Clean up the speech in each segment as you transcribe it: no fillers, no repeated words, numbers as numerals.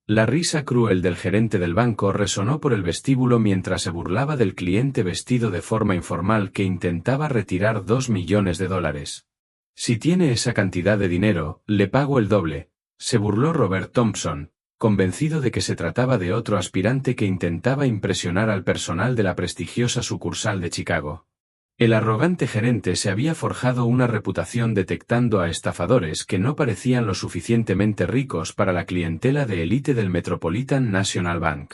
La risa cruel del gerente del banco resonó por el vestíbulo mientras se burlaba del cliente vestido de forma informal que intentaba retirar $2 millones. Si tiene esa cantidad de dinero, le pago el doble, se burló Robert Thompson, convencido de que se trataba de otro aspirante que intentaba impresionar al personal de la prestigiosa sucursal de Chicago. El arrogante gerente se había forjado una reputación detectando a estafadores que no parecían lo suficientemente ricos para la clientela de élite del Metropolitan National Bank.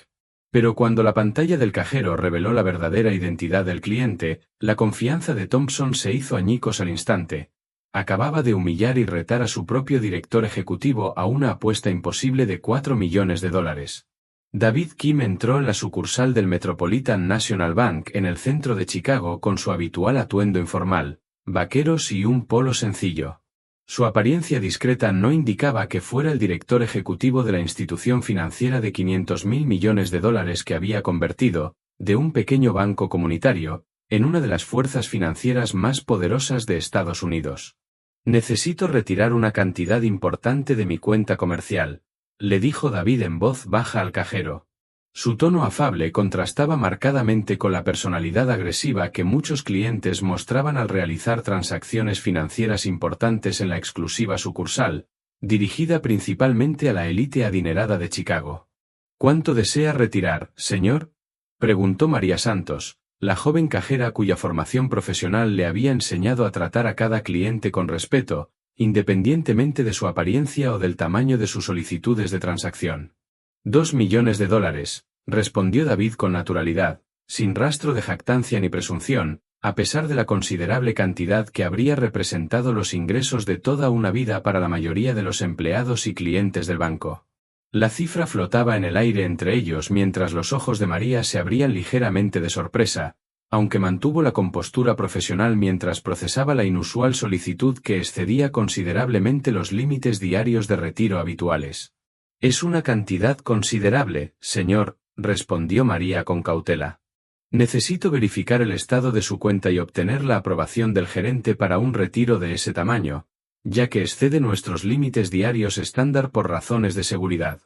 Pero cuando la pantalla del cajero reveló la verdadera identidad del cliente, la confianza de Thompson se hizo añicos al instante. Acababa de humillar y retar a su propio director ejecutivo a una apuesta imposible de $4 millones. David Kim entró en la sucursal del Metropolitan National Bank en el centro de Chicago con su habitual atuendo informal, vaqueros y un polo sencillo. Su apariencia discreta no indicaba que fuera el director ejecutivo de la institución financiera de $500 millones que había convertido, de un pequeño banco comunitario, en una de las fuerzas financieras más poderosas de Estados Unidos. Necesito retirar una cantidad importante de mi cuenta comercial, le dijo David en voz baja al cajero. Su tono afable contrastaba marcadamente con la personalidad agresiva que muchos clientes mostraban al realizar transacciones financieras importantes en la exclusiva sucursal, dirigida principalmente a la élite adinerada de Chicago. ¿Cuánto desea retirar, señor?, preguntó María Santos, la joven cajera cuya formación profesional le había enseñado a tratar a cada cliente con respeto, independientemente de su apariencia o del tamaño de sus solicitudes de transacción. $2 millones, respondió David con naturalidad, sin rastro de jactancia ni presunción, a pesar de la considerable cantidad que habría representado los ingresos de toda una vida para la mayoría de los empleados y clientes del banco. La cifra flotaba en el aire entre ellos mientras los ojos de María se abrían ligeramente de sorpresa, aunque mantuvo la compostura profesional mientras procesaba la inusual solicitud que excedía considerablemente los límites diarios de retiro habituales. «Es una cantidad considerable, señor», respondió María con cautela. «Necesito verificar el estado de su cuenta y obtener la aprobación del gerente para un retiro de ese tamaño, ya que excede nuestros límites diarios estándar por razones de seguridad».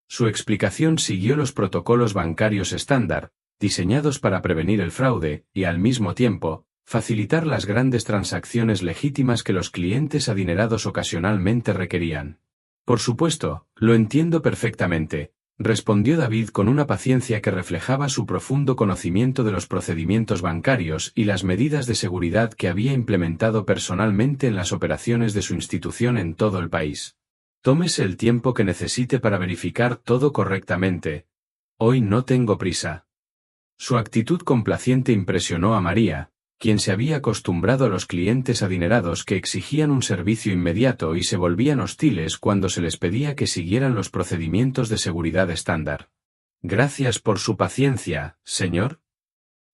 Su explicación siguió los protocolos bancarios estándar, diseñados para prevenir el fraude y, al mismo tiempo, facilitar las grandes transacciones legítimas que los clientes adinerados ocasionalmente requerían. «Por supuesto, lo entiendo perfectamente», respondió David con una paciencia que reflejaba su profundo conocimiento de los procedimientos bancarios y las medidas de seguridad que había implementado personalmente en las operaciones de su institución en todo el país. «Tómese el tiempo que necesite para verificar todo correctamente. Hoy no tengo prisa». Su actitud complaciente impresionó a María, quien se había acostumbrado a los clientes adinerados que exigían un servicio inmediato y se volvían hostiles cuando se les pedía que siguieran los procedimientos de seguridad estándar. «Gracias por su paciencia, señor».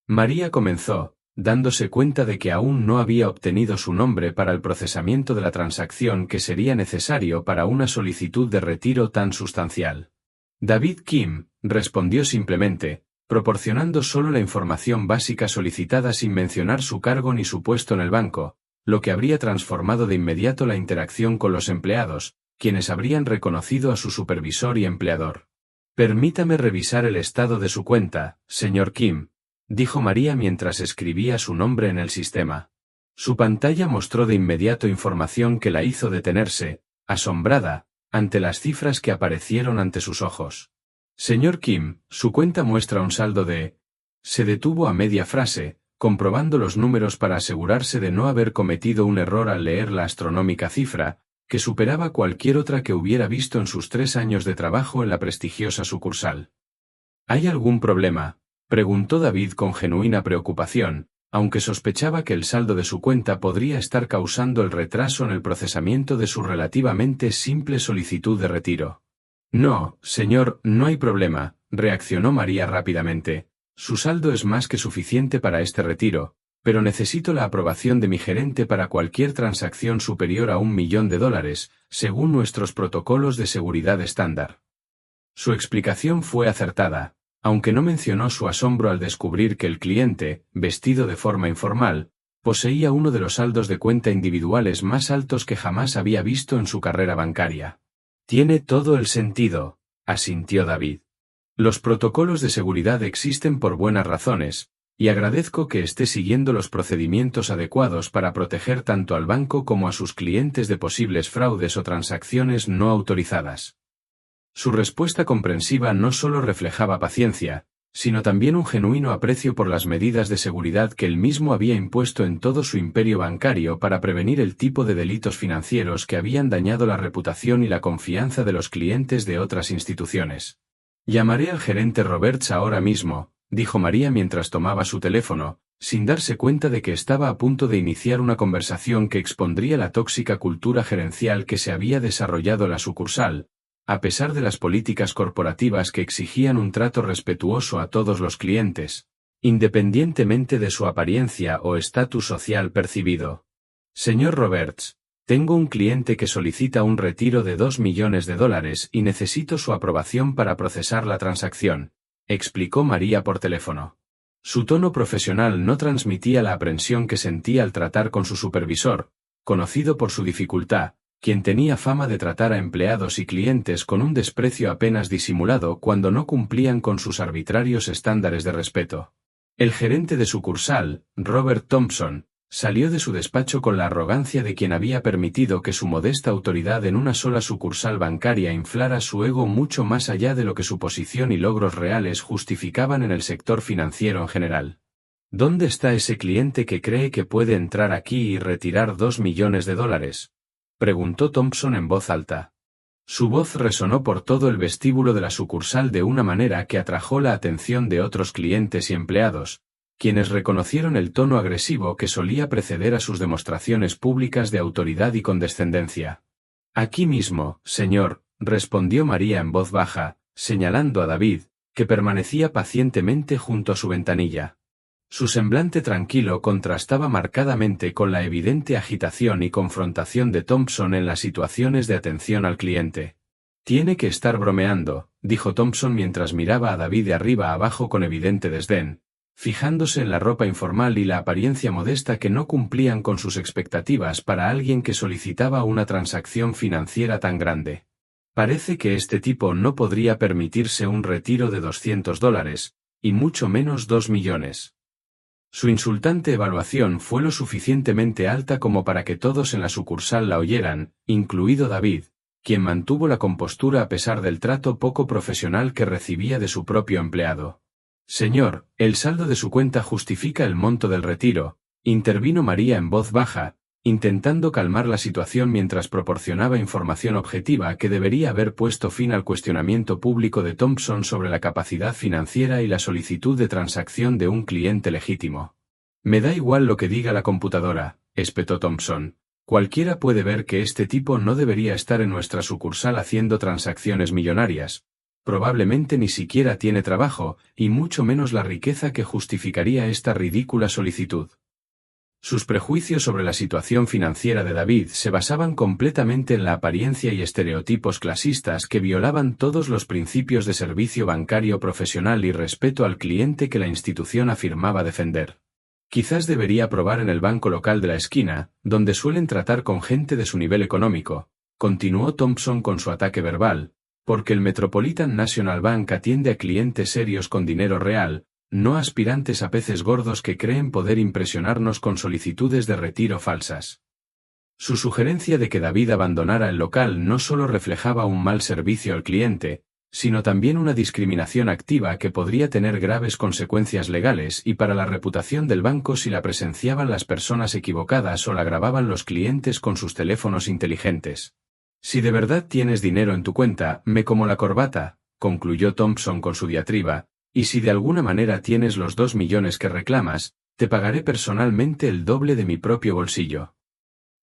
María comenzó, dándose cuenta de que aún no había obtenido su nombre para el procesamiento de la transacción que sería necesario para una solicitud de retiro tan sustancial. «David Kim», respondió simplemente, proporcionando solo la información básica solicitada sin mencionar su cargo ni su puesto en el banco, lo que habría transformado de inmediato la interacción con los empleados, quienes habrían reconocido a su supervisor y empleador. «Permítame revisar el estado de su cuenta, señor Kim», dijo María mientras escribía su nombre en el sistema. Su pantalla mostró de inmediato información que la hizo detenerse, asombrada, ante las cifras que aparecieron ante sus ojos. «Señor Kim, su cuenta muestra un saldo de...». Se detuvo a media frase, comprobando los números para asegurarse de no haber cometido un error al leer la astronómica cifra, que superaba cualquier otra que hubiera visto en sus 3 años de trabajo en la prestigiosa sucursal. «¿Hay algún problema?», preguntó David con genuina preocupación, aunque sospechaba que el saldo de su cuenta podría estar causando el retraso en el procesamiento de su relativamente simple solicitud de retiro. «No, señor, no hay problema», reaccionó María rápidamente. «Su saldo es más que suficiente para este retiro, pero necesito la aprobación de mi gerente para cualquier transacción superior a $1 millón, según nuestros protocolos de seguridad estándar». Su explicación fue acertada, aunque no mencionó su asombro al descubrir que el cliente, vestido de forma informal, poseía uno de los saldos de cuenta individuales más altos que jamás había visto en su carrera bancaria. «Tiene todo el sentido», asintió David. Los protocolos de seguridad existen por buenas razones, y agradezco que esté siguiendo los procedimientos adecuados para proteger tanto al banco como a sus clientes de posibles fraudes o transacciones no autorizadas. Su respuesta comprensiva no solo reflejaba paciencia, sino también un genuino aprecio por las medidas de seguridad que él mismo había impuesto en todo su imperio bancario para prevenir el tipo de delitos financieros que habían dañado la reputación y la confianza de los clientes de otras instituciones. Llamaré al gerente Roberts ahora mismo, dijo María mientras tomaba su teléfono, sin darse cuenta de que estaba a punto de iniciar una conversación que expondría la tóxica cultura gerencial que se había desarrollado en la sucursal, a pesar de las políticas corporativas que exigían un trato respetuoso a todos los clientes, independientemente de su apariencia o estatus social percibido. Señor Roberts, tengo un cliente que solicita un retiro de $2 millones y necesito su aprobación para procesar la transacción, explicó María por teléfono. Su tono profesional no transmitía la aprensión que sentía al tratar con su supervisor, conocido por su dificultad, quien tenía fama de tratar a empleados y clientes con un desprecio apenas disimulado cuando no cumplían con sus arbitrarios estándares de respeto. El gerente de sucursal, Robert Thompson, salió de su despacho con la arrogancia de quien había permitido que su modesta autoridad en una sola sucursal bancaria inflara su ego mucho más allá de lo que su posición y logros reales justificaban en el sector financiero en general. ¿Dónde está ese cliente que cree que puede entrar aquí y retirar $2 millones? Preguntó Thompson en voz alta. Su voz resonó por todo el vestíbulo de la sucursal de una manera que atrajo la atención de otros clientes y empleados, quienes reconocieron el tono agresivo que solía preceder a sus demostraciones públicas de autoridad y condescendencia. Aquí mismo, señor, respondió María en voz baja, señalando a David, que permanecía pacientemente junto a su ventanilla. Su semblante tranquilo contrastaba marcadamente con la evidente agitación y confrontación de Thompson en las situaciones de atención al cliente. Tiene que estar bromeando, dijo Thompson mientras miraba a David de arriba a abajo con evidente desdén, fijándose en la ropa informal y la apariencia modesta que no cumplían con sus expectativas para alguien que solicitaba una transacción financiera tan grande. Parece que este tipo no podría permitirse un retiro de $200, y mucho menos 2 millones. Su insultante evaluación fue lo suficientemente alta como para que todos en la sucursal la oyeran, incluido David, quien mantuvo la compostura a pesar del trato poco profesional que recibía de su propio empleado. Señor, el saldo de su cuenta justifica el monto del retiro, intervino María en voz baja, intentando calmar la situación mientras proporcionaba información objetiva que debería haber puesto fin al cuestionamiento público de Thompson sobre la capacidad financiera y la solicitud de transacción de un cliente legítimo. Me da igual lo que diga la computadora, espetó Thompson. Cualquiera puede ver que este tipo no debería estar en nuestra sucursal haciendo transacciones millonarias. Probablemente ni siquiera tiene trabajo, y mucho menos la riqueza que justificaría esta ridícula solicitud. Sus prejuicios sobre la situación financiera de David se basaban completamente en la apariencia y estereotipos clasistas que violaban todos los principios de servicio bancario profesional y respeto al cliente que la institución afirmaba defender. Quizás debería probar en el banco local de la esquina, donde suelen tratar con gente de su nivel económico, continuó Thompson con su ataque verbal, porque el Metropolitan National Bank atiende a clientes serios con dinero real, no aspirantes a peces gordos que creen poder impresionarnos con solicitudes de retiro falsas. Su sugerencia de que David abandonara el local no solo reflejaba un mal servicio al cliente, sino también una discriminación activa que podría tener graves consecuencias legales y para la reputación del banco si la presenciaban las personas equivocadas o la grababan los clientes con sus teléfonos inteligentes. Si de verdad tienes dinero en tu cuenta, me como la corbata, concluyó Thompson con su diatriba, y si de alguna manera tienes los 2 millones que reclamas, te pagaré personalmente el doble de mi propio bolsillo.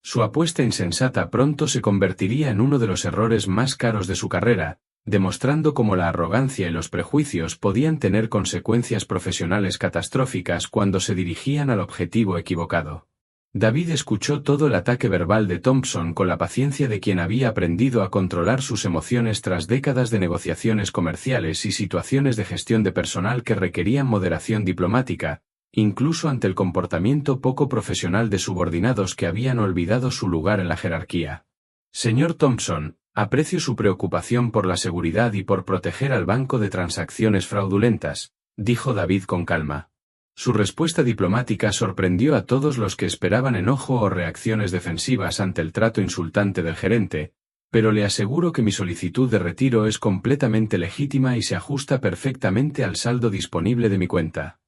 Su apuesta insensata pronto se convertiría en uno de los errores más caros de su carrera, demostrando cómo la arrogancia y los prejuicios podían tener consecuencias profesionales catastróficas cuando se dirigían al objetivo equivocado. David escuchó todo el ataque verbal de Thompson con la paciencia de quien había aprendido a controlar sus emociones tras décadas de negociaciones comerciales y situaciones de gestión de personal que requerían moderación diplomática, incluso ante el comportamiento poco profesional de subordinados que habían olvidado su lugar en la jerarquía. Señor Thompson, Aprecio su preocupación por la seguridad y por proteger al banco de transacciones fraudulentas, dijo David con calma. Su respuesta diplomática sorprendió a todos los que esperaban enojo o reacciones defensivas ante el trato insultante del gerente, pero le aseguro que mi solicitud de retiro es completamente legítima y se ajusta perfectamente al saldo disponible de mi cuenta.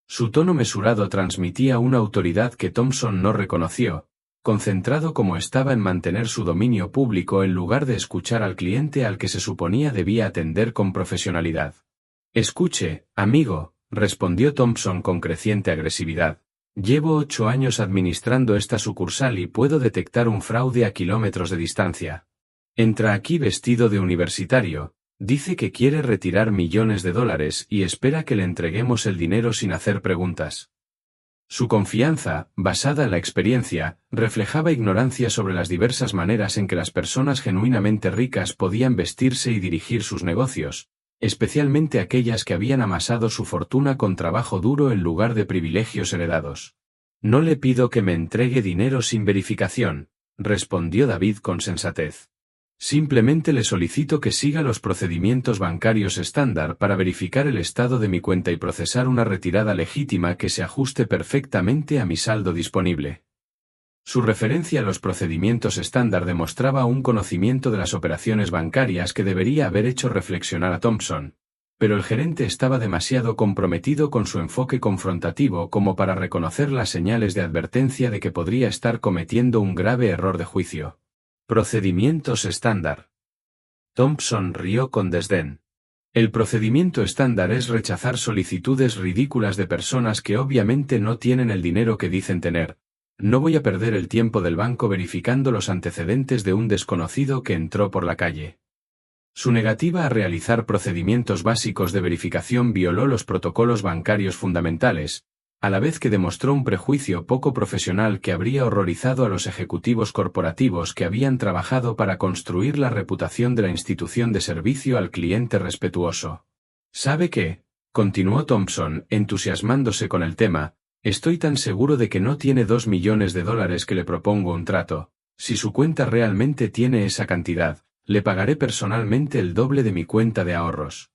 Su tono mesurado transmitía una autoridad que Thompson no reconoció, concentrado como estaba en mantener su dominio público en lugar de escuchar al cliente al que se suponía debía atender con profesionalidad. Escuche, amigo, respondió Thompson con creciente agresividad. Llevo 8 años administrando esta sucursal y puedo detectar un fraude a kilómetros de distancia. Entra aquí vestido de universitario, dice que quiere retirar millones de dólares y espera que le entreguemos el dinero sin hacer preguntas. Su confianza, basada en la experiencia, reflejaba ignorancia sobre las diversas maneras en que las personas genuinamente ricas podían vestirse y dirigir sus negocios, especialmente aquellas que habían amasado su fortuna con trabajo duro en lugar de privilegios heredados. No le pido que me entregue dinero sin verificación, respondió David con sensatez. Simplemente le solicito que siga los procedimientos bancarios estándar para verificar el estado de mi cuenta y procesar una retirada legítima que se ajuste perfectamente a mi saldo disponible. Su referencia a los procedimientos estándar demostraba un conocimiento de las operaciones bancarias que debería haber hecho reflexionar a Thompson, pero el gerente estaba demasiado comprometido con su enfoque confrontativo como para reconocer las señales de advertencia de que podría estar cometiendo un grave error de juicio. Procedimientos estándar. Thompson rió con desdén. El procedimiento estándar es rechazar solicitudes ridículas de personas que obviamente no tienen el dinero que dicen tener. No voy a perder el tiempo del banco verificando los antecedentes de un desconocido que entró por la calle. Su negativa a realizar procedimientos básicos de verificación violó los protocolos bancarios fundamentales, a la vez que demostró un prejuicio poco profesional que habría horrorizado a los ejecutivos corporativos que habían trabajado para construir la reputación de la institución de servicio al cliente respetuoso. ¿Sabe qué?, continuó Thompson, entusiasmándose con el tema, estoy tan seguro de que no tiene 2 millones de dólares que le propongo un trato. Si su cuenta realmente tiene esa cantidad, le pagaré personalmente el doble de mi cuenta de ahorros.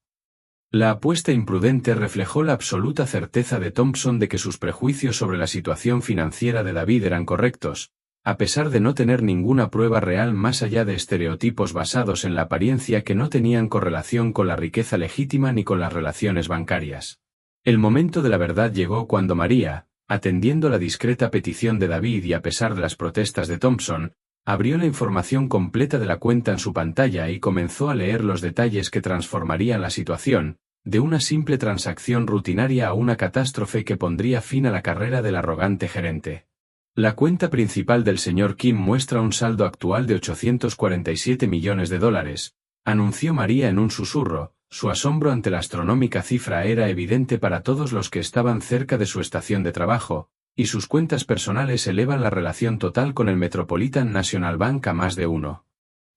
La apuesta imprudente reflejó la absoluta certeza de Thompson de que sus prejuicios sobre la situación financiera de David eran correctos, a pesar de no tener ninguna prueba real más allá de estereotipos basados en la apariencia que no tenían correlación con la riqueza legítima ni con las relaciones bancarias. El momento de la verdad llegó cuando María, atendiendo la discreta petición de David y a pesar de las protestas de Thompson, abrió la información completa de la cuenta en su pantalla y comenzó a leer los detalles que transformarían la situación, de una simple transacción rutinaria a una catástrofe que pondría fin a la carrera del arrogante gerente. La cuenta principal del señor Kim muestra un saldo actual de 847 millones de dólares, anunció María en un susurro. Su asombro ante la astronómica cifra era evidente para todos los que estaban cerca de su estación de trabajo, y sus cuentas personales elevan la relación total con el Metropolitan National Bank a más de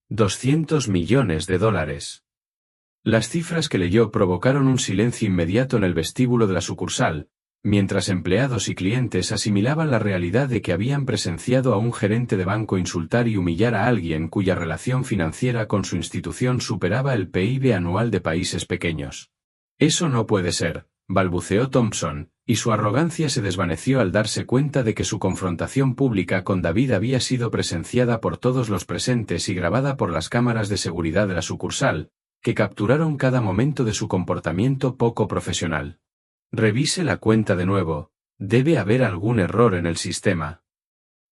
200 millones de dólares. Las cifras que leyó provocaron un silencio inmediato en el vestíbulo de la sucursal, mientras empleados y clientes asimilaban la realidad de que habían presenciado a un gerente de banco insultar y humillar a alguien cuya relación financiera con su institución superaba el PIB anual de países pequeños. Eso no puede ser, balbuceó Thompson, y su arrogancia se desvaneció al darse cuenta de que su confrontación pública con David había sido presenciada por todos los presentes y grabada por las cámaras de seguridad de la sucursal, que capturaron cada momento de su comportamiento poco profesional. Revise la cuenta de nuevo, debe haber algún error en el sistema.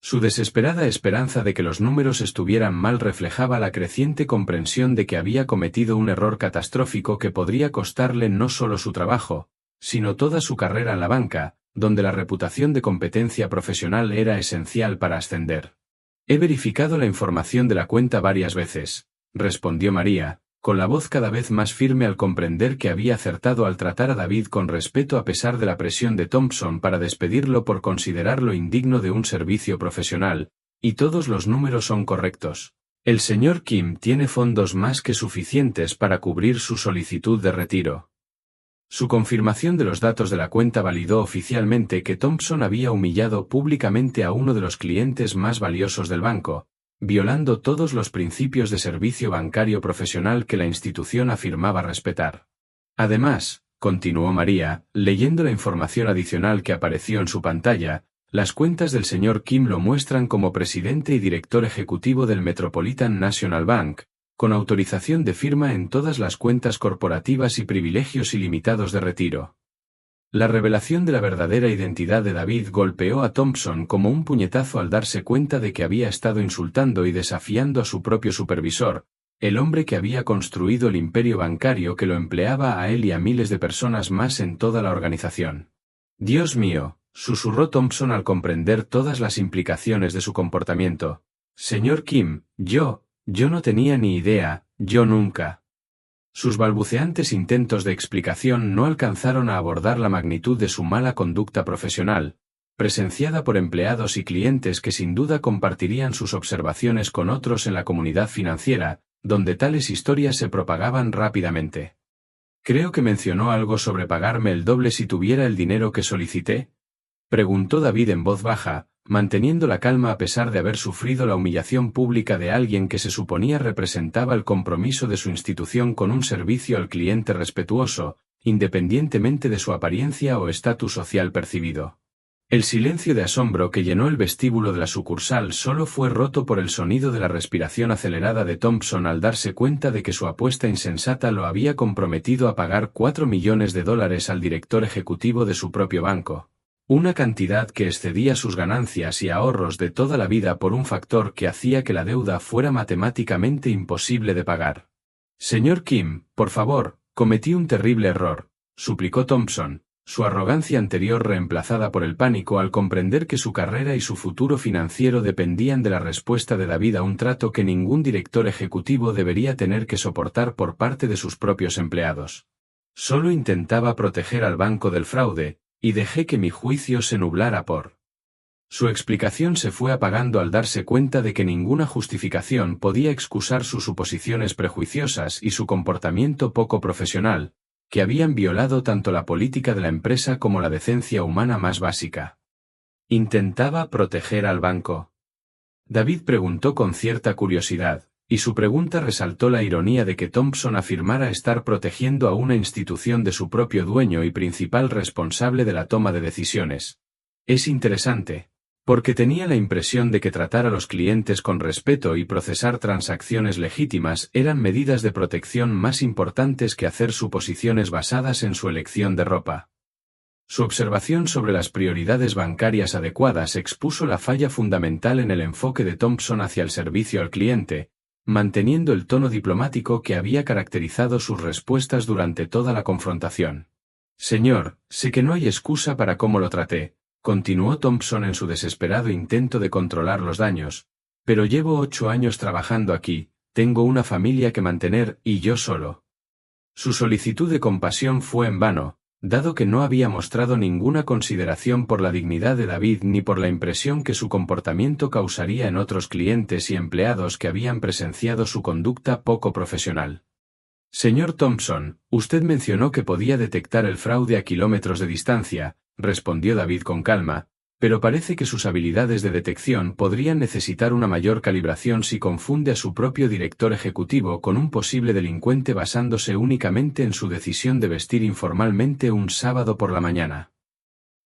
Su desesperada esperanza de que los números estuvieran mal reflejaba la creciente comprensión de que había cometido un error catastrófico que podría costarle no solo su trabajo, sino toda su carrera en la banca, donde la reputación de competencia profesional era esencial para ascender. He verificado la información de la cuenta varias veces, respondió María, con la voz cada vez más firme al comprender que había acertado al tratar a David con respeto a pesar de la presión de Thompson para despedirlo por considerarlo indigno de un servicio profesional, y todos los números son correctos. El señor Kim tiene fondos más que suficientes para cubrir su solicitud de retiro. Su confirmación de los datos de la cuenta validó oficialmente que Thompson había humillado públicamente a uno de los clientes más valiosos del banco, violando todos los principios de servicio bancario profesional que la institución afirmaba respetar. Además, continuó María, leyendo la información adicional que apareció en su pantalla, las cuentas del señor Kim lo muestran como presidente y director ejecutivo del Metropolitan National Bank, con autorización de firma en todas las cuentas corporativas y privilegios ilimitados de retiro. La revelación de la verdadera identidad de David golpeó a Thompson como un puñetazo al darse cuenta de que había estado insultando y desafiando a su propio supervisor, el hombre que había construido el imperio bancario que lo empleaba a él y a miles de personas más en toda la organización. «Dios mío», susurró Thompson al comprender todas las implicaciones de su comportamiento. «Señor Kim, yo no tenía ni idea, yo nunca». Sus balbuceantes intentos de explicación no alcanzaron a abordar la magnitud de su mala conducta profesional, presenciada por empleados y clientes que sin duda compartirían sus observaciones con otros en la comunidad financiera, donde tales historias se propagaban rápidamente. «Creo que mencionó algo sobre pagarme el doble si tuviera el dinero que solicité», preguntó David en voz baja, manteniendo la calma a pesar de haber sufrido la humillación pública de alguien que se suponía representaba el compromiso de su institución con un servicio al cliente respetuoso, independientemente de su apariencia o estatus social percibido. El silencio de asombro que llenó el vestíbulo de la sucursal solo fue roto por el sonido de la respiración acelerada de Thompson al darse cuenta de que su apuesta insensata lo había comprometido a pagar $4 millones al director ejecutivo de su propio banco. Una cantidad que excedía sus ganancias y ahorros de toda la vida por un factor que hacía que la deuda fuera matemáticamente imposible de pagar. «Señor Kim, por favor, cometí un terrible error», suplicó Thompson, su arrogancia anterior reemplazada por el pánico al comprender que su carrera y su futuro financiero dependían de la respuesta de David a un trato que ningún director ejecutivo debería tener que soportar por parte de sus propios empleados. «Solo intentaba proteger al banco del fraude, y dejé que mi juicio se nublara por». Su explicación se fue apagando al darse cuenta de que ninguna justificación podía excusar sus suposiciones prejuiciosas y su comportamiento poco profesional, que habían violado tanto la política de la empresa como la decencia humana más básica. «¿Intentaba proteger al banco?», David preguntó con cierta curiosidad, y su pregunta resaltó la ironía de que Thompson afirmara estar protegiendo a una institución de su propio dueño y principal responsable de la toma de decisiones. Es interesante, porque tenía la impresión de que tratar a los clientes con respeto y procesar transacciones legítimas eran medidas de protección más importantes que hacer suposiciones basadas en su elección de ropa. Su observación sobre las prioridades bancarias adecuadas expuso la falla fundamental en el enfoque de Thompson hacia el servicio al cliente, manteniendo el tono diplomático que había caracterizado sus respuestas durante toda la confrontación. «Señor, sé que no hay excusa para cómo lo traté», continuó Thompson en su desesperado intento de controlar los daños, «pero llevo 8 años trabajando aquí, tengo una familia que mantener y yo solo». Su solicitud de compasión fue en vano, dado que no había mostrado ninguna consideración por la dignidad de David ni por la impresión que su comportamiento causaría en otros clientes y empleados que habían presenciado su conducta poco profesional. «Señor Thompson, usted mencionó que podía detectar el fraude a kilómetros de distancia», respondió David con calma, «pero parece que sus habilidades de detección podrían necesitar una mayor calibración si confunde a su propio director ejecutivo con un posible delincuente basándose únicamente en su decisión de vestir informalmente un sábado por la mañana».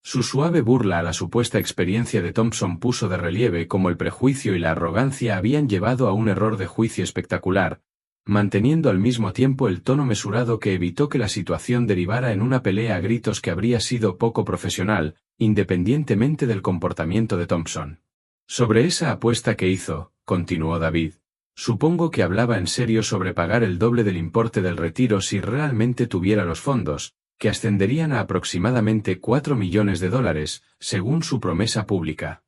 Su suave burla a la supuesta experiencia de Thompson puso de relieve cómo el prejuicio y la arrogancia habían llevado a un error de juicio espectacular, manteniendo al mismo tiempo el tono mesurado que evitó que la situación derivara en una pelea a gritos que habría sido poco profesional, independientemente del comportamiento de Thompson. «Sobre esa apuesta que hizo», continuó David, «supongo que hablaba en serio sobre pagar el doble del importe del retiro si realmente tuviera los fondos, que ascenderían a aproximadamente $4 millones, según su promesa pública».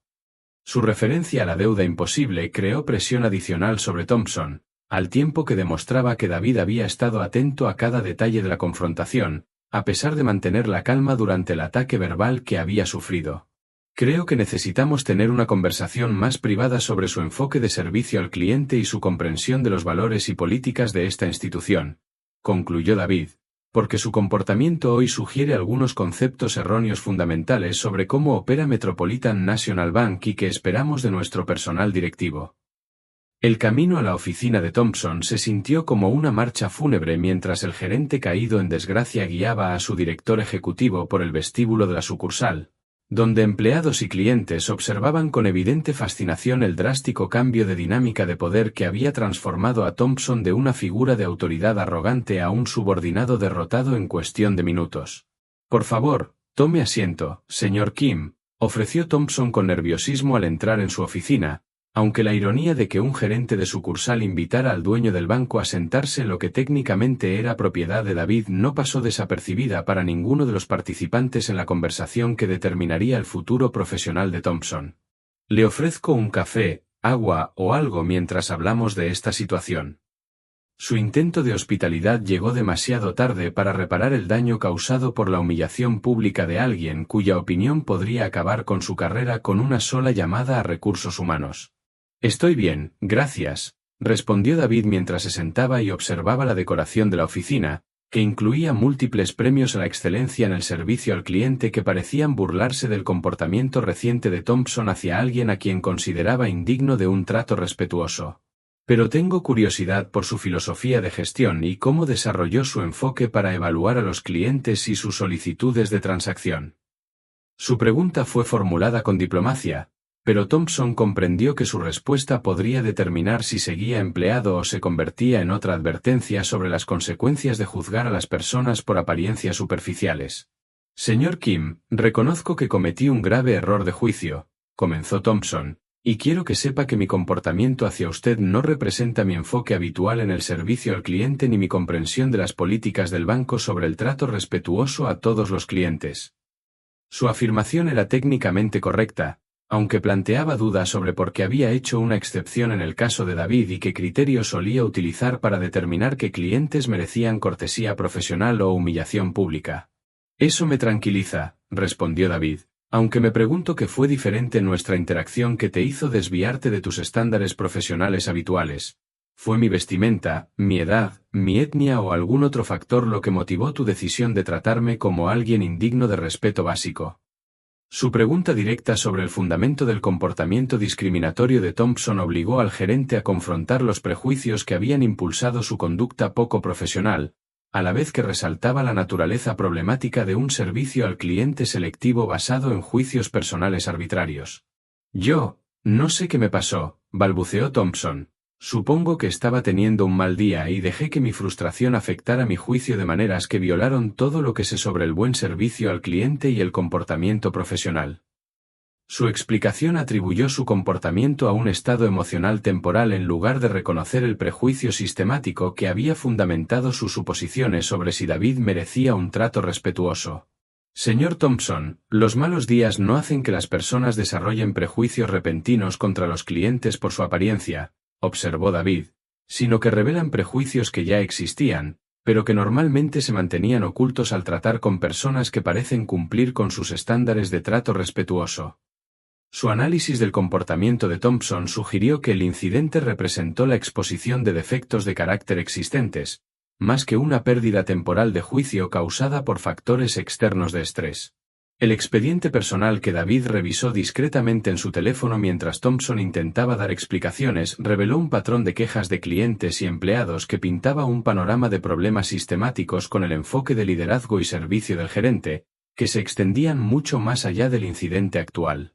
Su referencia a la deuda imposible creó presión adicional sobre Thompson, al tiempo que demostraba que David había estado atento a cada detalle de la confrontación, a pesar de mantener la calma durante el ataque verbal que había sufrido. «Creo que necesitamos tener una conversación más privada sobre su enfoque de servicio al cliente y su comprensión de los valores y políticas de esta institución», concluyó David, «porque su comportamiento hoy sugiere algunos conceptos erróneos fundamentales sobre cómo opera Metropolitan National Bank y que esperamos de nuestro personal directivo». El camino a la oficina de Thompson se sintió como una marcha fúnebre mientras el gerente caído en desgracia guiaba a su director ejecutivo por el vestíbulo de la sucursal, donde empleados y clientes observaban con evidente fascinación el drástico cambio de dinámica de poder que había transformado a Thompson de una figura de autoridad arrogante a un subordinado derrotado en cuestión de minutos. Por favor, tome asiento, señor Kim, ofreció Thompson con nerviosismo al entrar en su oficina, aunque la ironía de que un gerente de sucursal invitara al dueño del banco a sentarse en lo que técnicamente era propiedad de David no pasó desapercibida para ninguno de los participantes en la conversación que determinaría el futuro profesional de Thompson. Le ofrezco un café, agua o algo mientras hablamos de esta situación. Su intento de hospitalidad llegó demasiado tarde para reparar el daño causado por la humillación pública de alguien cuya opinión podría acabar con su carrera con una sola llamada a recursos humanos. Estoy bien, gracias, respondió David mientras se sentaba y observaba la decoración de la oficina, que incluía múltiples premios a la excelencia en el servicio al cliente que parecían burlarse del comportamiento reciente de Thompson hacia alguien a quien consideraba indigno de un trato respetuoso. Pero tengo curiosidad por su filosofía de gestión y cómo desarrolló su enfoque para evaluar a los clientes y sus solicitudes de transacción. Su pregunta fue formulada con diplomacia, pero Thompson comprendió que su respuesta podría determinar si seguía empleado o se convertía en otra advertencia sobre las consecuencias de juzgar a las personas por apariencias superficiales. Señor Kim, reconozco que cometí un grave error de juicio, comenzó Thompson, y quiero que sepa que mi comportamiento hacia usted no representa mi enfoque habitual en el servicio al cliente ni mi comprensión de las políticas del banco sobre el trato respetuoso a todos los clientes. Su afirmación era técnicamente correcta, aunque planteaba dudas sobre por qué había hecho una excepción en el caso de David y qué criterios solía utilizar para determinar qué clientes merecían cortesía profesional o humillación pública. Eso me tranquiliza, respondió David, aunque me pregunto qué fue diferente en nuestra interacción que te hizo desviarte de tus estándares profesionales habituales. ¿Fue mi vestimenta, mi edad, mi etnia o algún otro factor lo que motivó tu decisión de tratarme como alguien indigno de respeto básico? Su pregunta directa sobre el fundamento del comportamiento discriminatorio de Thompson obligó al gerente a confrontar los prejuicios que habían impulsado su conducta poco profesional, a la vez que resaltaba la naturaleza problemática de un servicio al cliente selectivo basado en juicios personales arbitrarios. No sé qué me pasó, balbuceó Thompson. Supongo que estaba teniendo un mal día y dejé que mi frustración afectara mi juicio de maneras que violaron todo lo que sé sobre el buen servicio al cliente y el comportamiento profesional. Su explicación atribuyó su comportamiento a un estado emocional temporal en lugar de reconocer el prejuicio sistemático que había fundamentado sus suposiciones sobre si David merecía un trato respetuoso. Señor Thompson, los malos días no hacen que las personas desarrollen prejuicios repentinos contra los clientes por su apariencia, observó David, sino que revelan prejuicios que ya existían, pero que normalmente se mantenían ocultos al tratar con personas que parecen cumplir con sus estándares de trato respetuoso. Su análisis del comportamiento de Thompson sugirió que el incidente representó la exposición de defectos de carácter existentes, más que una pérdida temporal de juicio causada por factores externos de estrés. El expediente personal que David revisó discretamente en su teléfono mientras Thompson intentaba dar explicaciones reveló un patrón de quejas de clientes y empleados que pintaba un panorama de problemas sistemáticos con el enfoque de liderazgo y servicio del gerente, que se extendían mucho más allá del incidente actual.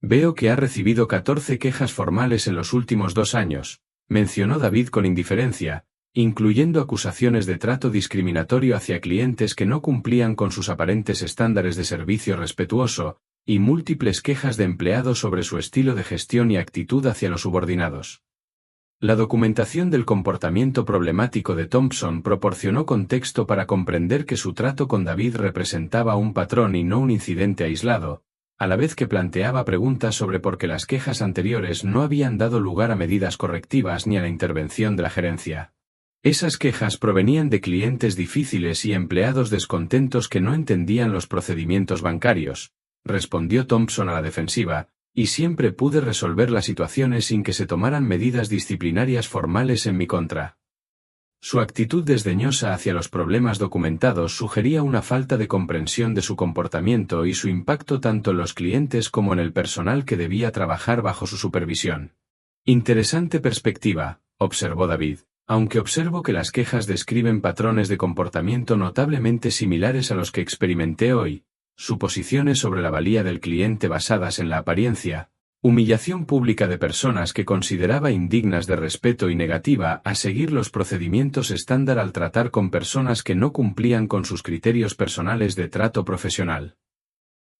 Veo que ha recibido 14 quejas formales en los últimos 2 años, mencionó David con indiferencia, incluyendo acusaciones de trato discriminatorio hacia clientes que no cumplían con sus aparentes estándares de servicio respetuoso, y múltiples quejas de empleados sobre su estilo de gestión y actitud hacia los subordinados. La documentación del comportamiento problemático de Thompson proporcionó contexto para comprender que su trato con David representaba un patrón y no un incidente aislado, a la vez que planteaba preguntas sobre por qué las quejas anteriores no habían dado lugar a medidas correctivas ni a la intervención de la gerencia. Esas quejas provenían de clientes difíciles y empleados descontentos que no entendían los procedimientos bancarios, respondió Thompson a la defensiva, y siempre pude resolver las situaciones sin que se tomaran medidas disciplinarias formales en mi contra. Su actitud desdeñosa hacia los problemas documentados sugería una falta de comprensión de su comportamiento y su impacto tanto en los clientes como en el personal que debía trabajar bajo su supervisión. Interesante perspectiva, observó David, aunque observo que las quejas describen patrones de comportamiento notablemente similares a los que experimenté hoy, suposiciones sobre la valía del cliente basadas en la apariencia, humillación pública de personas que consideraba indignas de respeto y negativa a seguir los procedimientos estándar al tratar con personas que no cumplían con sus criterios personales de trato profesional.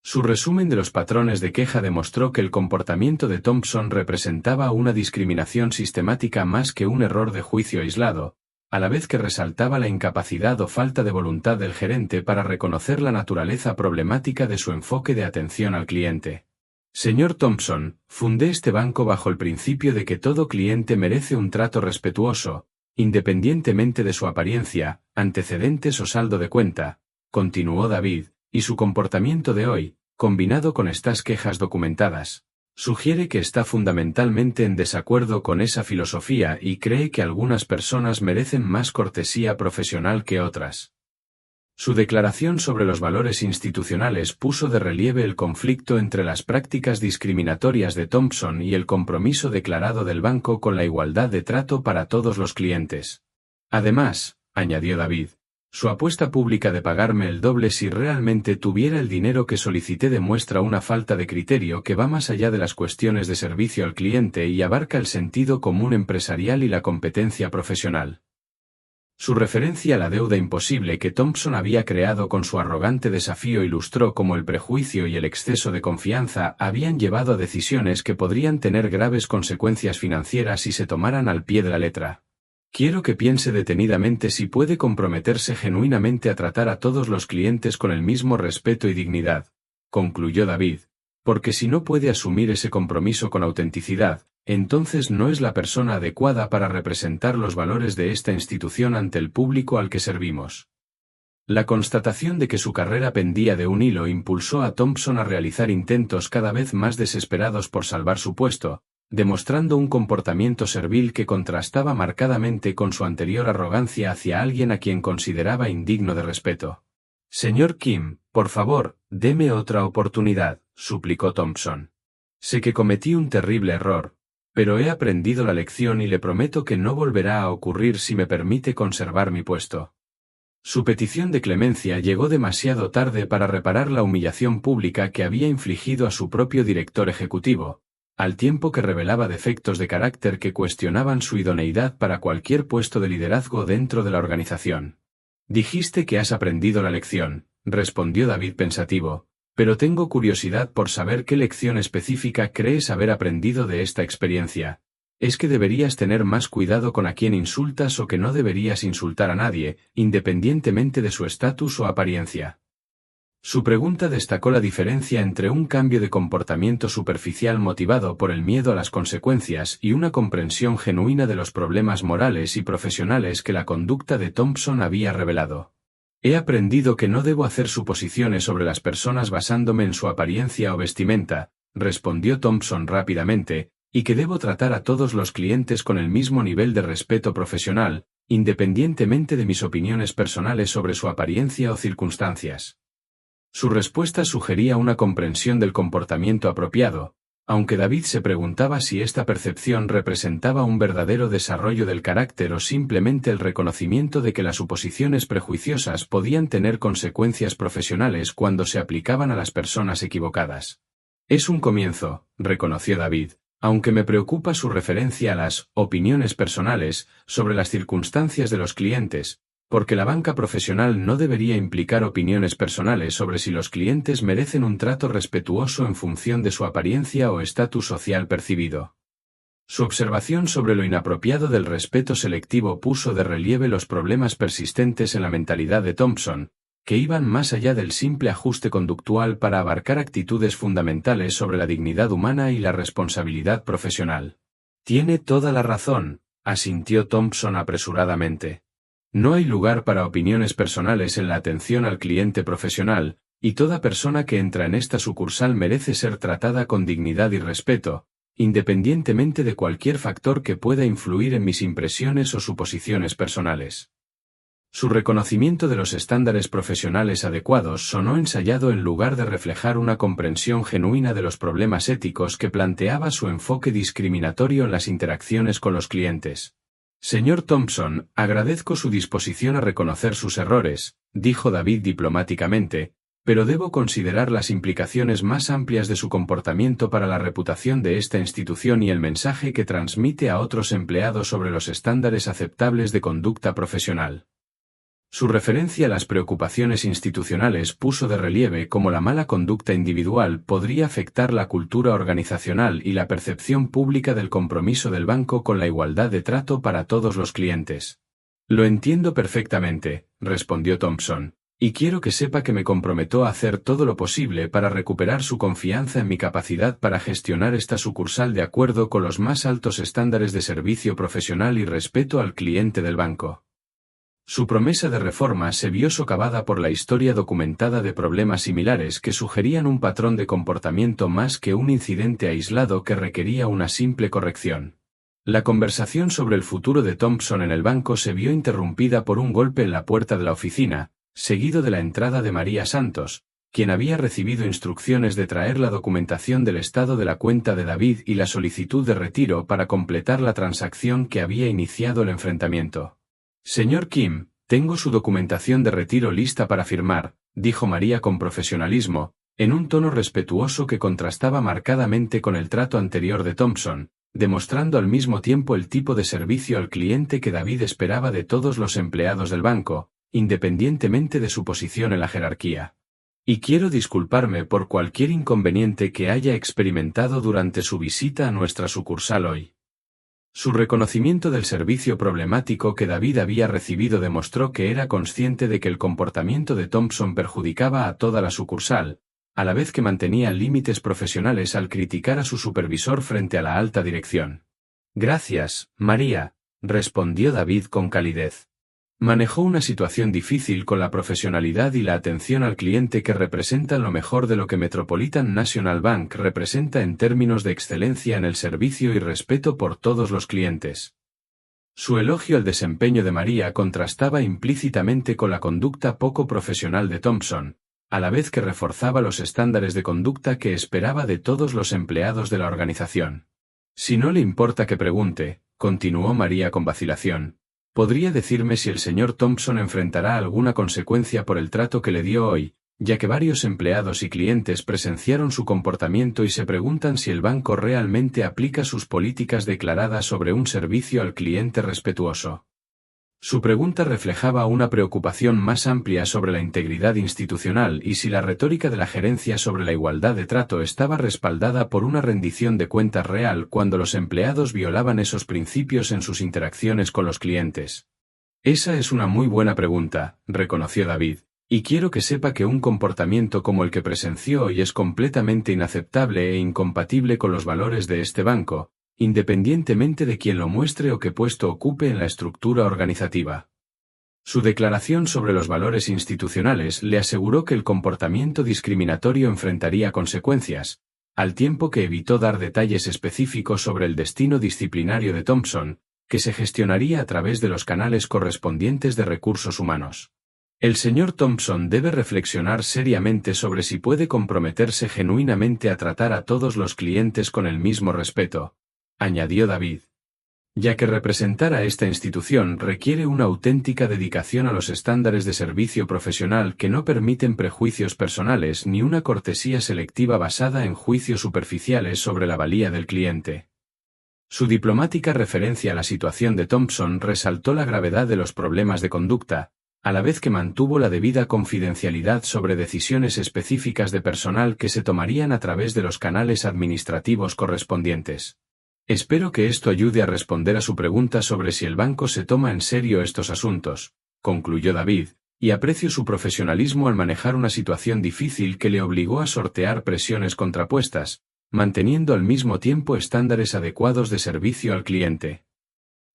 Su resumen de los patrones de queja demostró que el comportamiento de Thompson representaba una discriminación sistemática más que un error de juicio aislado, a la vez que resaltaba la incapacidad o falta de voluntad del gerente para reconocer la naturaleza problemática de su enfoque de atención al cliente. Señor Thompson, fundé este banco bajo el principio de que todo cliente merece un trato respetuoso, independientemente de su apariencia, antecedentes o saldo de cuenta, continuó David. Y su comportamiento de hoy, combinado con estas quejas documentadas, sugiere que está fundamentalmente en desacuerdo con esa filosofía y cree que algunas personas merecen más cortesía profesional que otras. Su declaración sobre los valores institucionales puso de relieve el conflicto entre las prácticas discriminatorias de Thompson y el compromiso declarado del banco con la igualdad de trato para todos los clientes. Además, añadió David, su apuesta pública de pagarme el doble si realmente tuviera el dinero que solicité demuestra una falta de criterio que va más allá de las cuestiones de servicio al cliente y abarca el sentido común empresarial y la competencia profesional. Su referencia a la deuda imposible que Thompson había creado con su arrogante desafío ilustró cómo el prejuicio y el exceso de confianza habían llevado a decisiones que podrían tener graves consecuencias financieras si se tomaran al pie de la letra. Quiero que piense detenidamente si puede comprometerse genuinamente a tratar a todos los clientes con el mismo respeto y dignidad, concluyó David, porque si no puede asumir ese compromiso con autenticidad, entonces no es la persona adecuada para representar los valores de esta institución ante el público al que servimos. La constatación de que su carrera pendía de un hilo impulsó a Thompson a realizar intentos cada vez más desesperados por salvar su puesto, demostrando un comportamiento servil que contrastaba marcadamente con su anterior arrogancia hacia alguien a quien consideraba indigno de respeto. Señor Kim, por favor, deme otra oportunidad, suplicó Thompson. Sé que cometí un terrible error, pero he aprendido la lección y le prometo que no volverá a ocurrir si me permite conservar mi puesto. Su petición de clemencia llegó demasiado tarde para reparar la humillación pública que había infligido a su propio director ejecutivo, al tiempo que revelaba defectos de carácter que cuestionaban su idoneidad para cualquier puesto de liderazgo dentro de la organización. Dijiste que has aprendido la lección, respondió David pensativo, pero tengo curiosidad por saber qué lección específica crees haber aprendido de esta experiencia. ¿Es que deberías tener más cuidado con a quién insultas o que no deberías insultar a nadie, independientemente de su estatus o apariencia? Su pregunta destacó la diferencia entre un cambio de comportamiento superficial motivado por el miedo a las consecuencias y una comprensión genuina de los problemas morales y profesionales que la conducta de Thompson había revelado. He aprendido que no debo hacer suposiciones sobre las personas basándome en su apariencia o vestimenta, respondió Thompson rápidamente, y que debo tratar a todos los clientes con el mismo nivel de respeto profesional, independientemente de mis opiniones personales sobre su apariencia o circunstancias. Su respuesta sugería una comprensión del comportamiento apropiado, aunque David se preguntaba si esta percepción representaba un verdadero desarrollo del carácter o simplemente el reconocimiento de que las suposiciones prejuiciosas podían tener consecuencias profesionales cuando se aplicaban a las personas equivocadas. Es un comienzo, reconoció David, aunque me preocupa su referencia a las opiniones personales sobre las circunstancias de los clientes, porque la banca profesional no debería implicar opiniones personales sobre si los clientes merecen un trato respetuoso en función de su apariencia o estatus social percibido. Su observación sobre lo inapropiado del respeto selectivo puso de relieve los problemas persistentes en la mentalidad de Thompson, que iban más allá del simple ajuste conductual para abarcar actitudes fundamentales sobre la dignidad humana y la responsabilidad profesional. Tiene toda la razón, asintió Thompson apresuradamente. No hay lugar para opiniones personales en la atención al cliente profesional, y toda persona que entra en esta sucursal merece ser tratada con dignidad y respeto, independientemente de cualquier factor que pueda influir en mis impresiones o suposiciones personales. Su reconocimiento de los estándares profesionales adecuados sonó ensayado en lugar de reflejar una comprensión genuina de los problemas éticos que planteaba su enfoque discriminatorio en las interacciones con los clientes. Señor Thompson, agradezco su disposición a reconocer sus errores, dijo David diplomáticamente, pero debo considerar las implicaciones más amplias de su comportamiento para la reputación de esta institución y el mensaje que transmite a otros empleados sobre los estándares aceptables de conducta profesional. Su referencia a las preocupaciones institucionales puso de relieve cómo la mala conducta individual podría afectar la cultura organizacional y la percepción pública del compromiso del banco con la igualdad de trato para todos los clientes. Lo entiendo perfectamente, respondió Thompson, y quiero que sepa que me comprometo a hacer todo lo posible para recuperar su confianza en mi capacidad para gestionar esta sucursal de acuerdo con los más altos estándares de servicio profesional y respeto al cliente del banco. Su promesa de reforma se vio socavada por la historia documentada de problemas similares que sugerían un patrón de comportamiento más que un incidente aislado que requería una simple corrección. La conversación sobre el futuro de Thompson en el banco se vio interrumpida por un golpe en la puerta de la oficina, seguido de la entrada de María Santos, quien había recibido instrucciones de traer la documentación del estado de la cuenta de David y la solicitud de retiro para completar la transacción que había iniciado el enfrentamiento. Señor Kim, tengo su documentación de retiro lista para firmar, dijo María con profesionalismo, en un tono respetuoso que contrastaba marcadamente con el trato anterior de Thompson, demostrando al mismo tiempo el tipo de servicio al cliente que David esperaba de todos los empleados del banco, independientemente de su posición en la jerarquía. Y quiero disculparme por cualquier inconveniente que haya experimentado durante su visita a nuestra sucursal hoy. Su reconocimiento del servicio problemático que David había recibido demostró que era consciente de que el comportamiento de Thompson perjudicaba a toda la sucursal, a la vez que mantenía límites profesionales al criticar a su supervisor frente a la alta dirección. Gracias, María, respondió David con calidez. Manejó una situación difícil con la profesionalidad y la atención al cliente que representan lo mejor de lo que Metropolitan National Bank representa en términos de excelencia en el servicio y respeto por todos los clientes. Su elogio al desempeño de María contrastaba implícitamente con la conducta poco profesional de Thompson, a la vez que reforzaba los estándares de conducta que esperaba de todos los empleados de la organización. Si no le importa que pregunte, continuó María con vacilación, ¿podría decirme si el señor Thompson enfrentará alguna consecuencia por el trato que le dio hoy, ya que varios empleados y clientes presenciaron su comportamiento y se preguntan si el banco realmente aplica sus políticas declaradas sobre un servicio al cliente respetuoso? Su pregunta reflejaba una preocupación más amplia sobre la integridad institucional y si la retórica de la gerencia sobre la igualdad de trato estaba respaldada por una rendición de cuentas real cuando los empleados violaban esos principios en sus interacciones con los clientes. Esa es una muy buena pregunta, reconoció David, y quiero que sepa que un comportamiento como el que presenció hoy es completamente inaceptable e incompatible con los valores de este banco, independientemente de quién lo muestre o qué puesto ocupe en la estructura organizativa. Su declaración sobre los valores institucionales le aseguró que el comportamiento discriminatorio enfrentaría consecuencias, al tiempo que evitó dar detalles específicos sobre el destino disciplinario de Thompson, que se gestionaría a través de los canales correspondientes de recursos humanos. El señor Thompson debe reflexionar seriamente sobre si puede comprometerse genuinamente a tratar a todos los clientes con el mismo respeto, añadió David. Ya que representar a esta institución requiere una auténtica dedicación a los estándares de servicio profesional que no permiten prejuicios personales ni una cortesía selectiva basada en juicios superficiales sobre la valía del cliente. Su diplomática referencia a la situación de Thompson resaltó la gravedad de los problemas de conducta, a la vez que mantuvo la debida confidencialidad sobre decisiones específicas de personal que se tomarían a través de los canales administrativos correspondientes. Espero que esto ayude a responder a su pregunta sobre si el banco se toma en serio estos asuntos, concluyó David, y aprecio su profesionalismo al manejar una situación difícil que le obligó a sortear presiones contrapuestas, manteniendo al mismo tiempo estándares adecuados de servicio al cliente.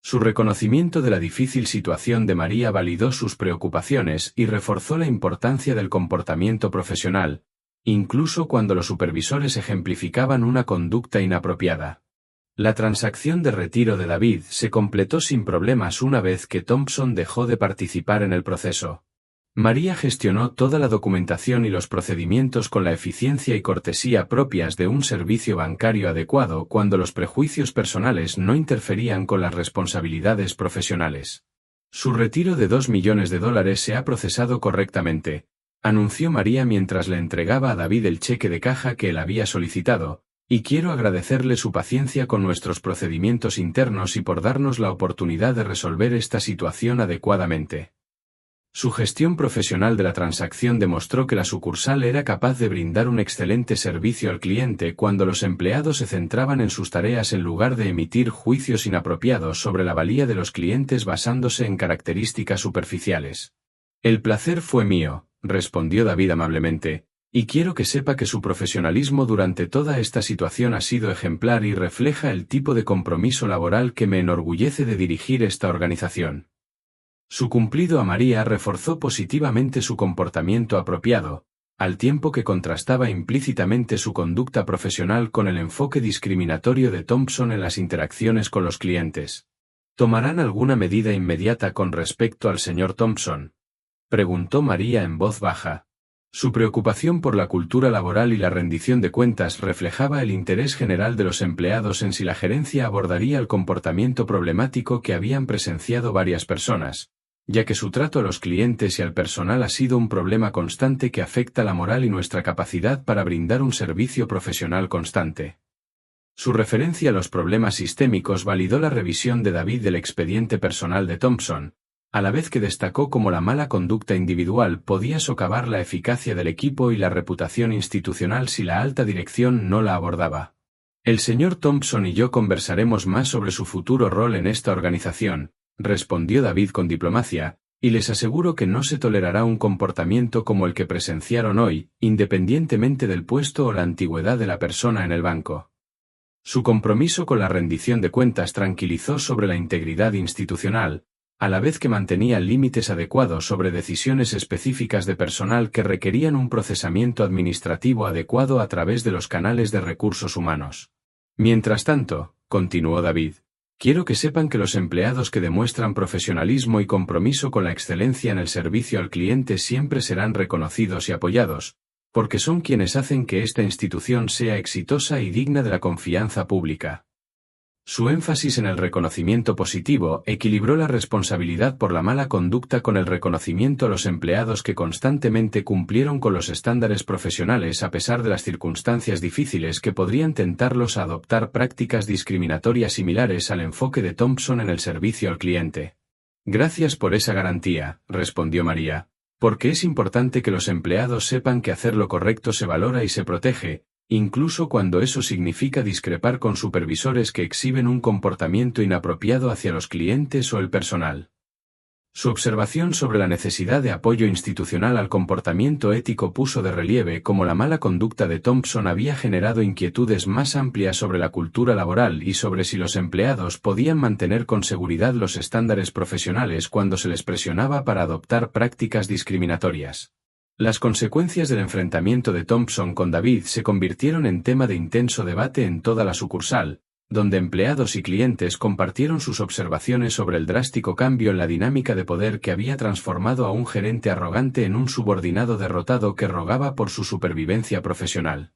Su reconocimiento de la difícil situación de María validó sus preocupaciones y reforzó la importancia del comportamiento profesional, incluso cuando los supervisores ejemplificaban una conducta inapropiada. La transacción de retiro de David se completó sin problemas una vez que Thompson dejó de participar en el proceso. María gestionó toda la documentación y los procedimientos con la eficiencia y cortesía propias de un servicio bancario adecuado cuando los prejuicios personales no interferían con las responsabilidades profesionales. Su retiro de $2 millones se ha procesado correctamente, anunció María mientras le entregaba a David el cheque de caja que él había solicitado, y quiero agradecerle su paciencia con nuestros procedimientos internos y por darnos la oportunidad de resolver esta situación adecuadamente. Su gestión profesional de la transacción demostró que la sucursal era capaz de brindar un excelente servicio al cliente cuando los empleados se centraban en sus tareas en lugar de emitir juicios inapropiados sobre la valía de los clientes basándose en características superficiales. El placer fue mío, respondió David amablemente, y quiero que sepa que su profesionalismo durante toda esta situación ha sido ejemplar y refleja el tipo de compromiso laboral que me enorgullece de dirigir esta organización. Su cumplido a María reforzó positivamente su comportamiento apropiado, al tiempo que contrastaba implícitamente su conducta profesional con el enfoque discriminatorio de Thompson en las interacciones con los clientes. ¿Tomarán alguna medida inmediata con respecto al señor Thompson?, preguntó María en voz baja. Su preocupación por la cultura laboral y la rendición de cuentas reflejaba el interés general de los empleados en si la gerencia abordaría el comportamiento problemático que habían presenciado varias personas, ya que su trato a los clientes y al personal ha sido un problema constante que afecta la moral y nuestra capacidad para brindar un servicio profesional constante. Su referencia a los problemas sistémicos validó la revisión de David del expediente personal de Thompson, a la vez que destacó cómo la mala conducta individual podía socavar la eficacia del equipo y la reputación institucional si la alta dirección no la abordaba. El señor Thompson y yo conversaremos más sobre su futuro rol en esta organización, respondió David con diplomacia, y les aseguro que no se tolerará un comportamiento como el que presenciaron hoy, independientemente del puesto o la antigüedad de la persona en el banco. Su compromiso con la rendición de cuentas tranquilizó sobre la integridad institucional, a la vez que mantenía límites adecuados sobre decisiones específicas de personal que requerían un procesamiento administrativo adecuado a través de los canales de recursos humanos. Mientras tanto, continuó David, quiero que sepan que los empleados que demuestran profesionalismo y compromiso con la excelencia en el servicio al cliente siempre serán reconocidos y apoyados, porque son quienes hacen que esta institución sea exitosa y digna de la confianza pública. Su énfasis en el reconocimiento positivo equilibró la responsabilidad por la mala conducta con el reconocimiento a los empleados que constantemente cumplieron con los estándares profesionales a pesar de las circunstancias difíciles que podrían tentarlos a adoptar prácticas discriminatorias similares al enfoque de Thompson en el servicio al cliente. Gracias por esa garantía, respondió María, porque es importante que los empleados sepan que hacer lo correcto se valora y se protege, incluso cuando eso significa discrepar con supervisores que exhiben un comportamiento inapropiado hacia los clientes o el personal. Su observación sobre la necesidad de apoyo institucional al comportamiento ético puso de relieve cómo la mala conducta de Thompson había generado inquietudes más amplias sobre la cultura laboral y sobre si los empleados podían mantener con seguridad los estándares profesionales cuando se les presionaba para adoptar prácticas discriminatorias. Las consecuencias del enfrentamiento de Thompson con David se convirtieron en tema de intenso debate en toda la sucursal, donde empleados y clientes compartieron sus observaciones sobre el drástico cambio en la dinámica de poder que había transformado a un gerente arrogante en un subordinado derrotado que rogaba por su supervivencia profesional.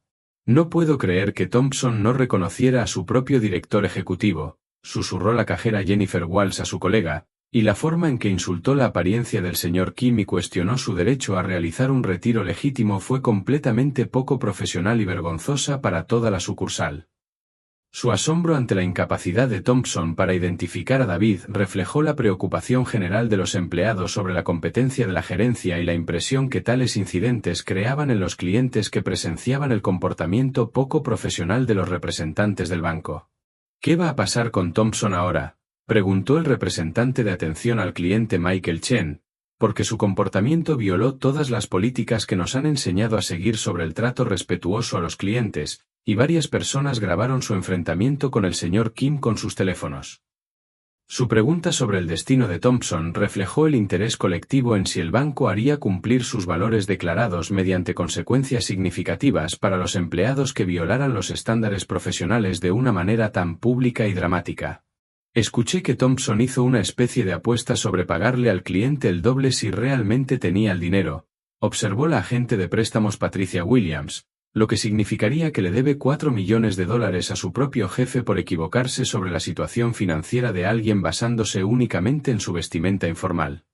No puedo creer que Thompson no reconociera a su propio director ejecutivo, susurró la cajera Jennifer Walsh a su colega, y la forma en que insultó la apariencia del señor Kim y cuestionó su derecho a realizar un retiro legítimo fue completamente poco profesional y vergonzosa para toda la sucursal. Su asombro ante la incapacidad de Thompson para identificar a David reflejó la preocupación general de los empleados sobre la competencia de la gerencia y la impresión que tales incidentes creaban en los clientes que presenciaban el comportamiento poco profesional de los representantes del banco. ¿Qué va a pasar con Thompson ahora?, preguntó el representante de atención al cliente Michael Chen, porque su comportamiento violó todas las políticas que nos han enseñado a seguir sobre el trato respetuoso a los clientes, y varias personas grabaron su enfrentamiento con el señor Kim con sus teléfonos. Su pregunta sobre el destino de Thompson reflejó el interés colectivo en si el banco haría cumplir sus valores declarados mediante consecuencias significativas para los empleados que violaran los estándares profesionales de una manera tan pública y dramática. Escuché que Thompson hizo una especie de apuesta sobre pagarle al cliente el doble si realmente tenía el dinero, observó la agente de préstamos Patricia Williams, lo que significaría que le debe $4 millones a su propio jefe por equivocarse sobre la situación financiera de alguien basándose únicamente en su vestimenta informal.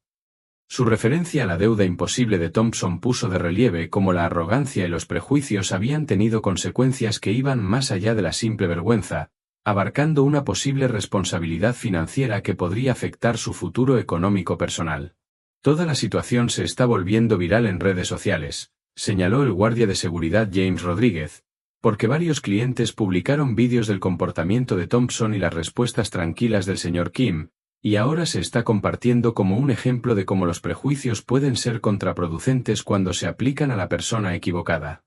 Su referencia a la deuda imposible de Thompson puso de relieve cómo la arrogancia y los prejuicios habían tenido consecuencias que iban más allá de la simple vergüenza, abarcando una posible responsabilidad financiera que podría afectar su futuro económico personal. Toda la situación se está volviendo viral en redes sociales, señaló el guardia de seguridad James Rodríguez, porque varios clientes publicaron vídeos del comportamiento de Thompson y las respuestas tranquilas del señor Kim, y ahora se está compartiendo como un ejemplo de cómo los prejuicios pueden ser contraproducentes cuando se aplican a la persona equivocada.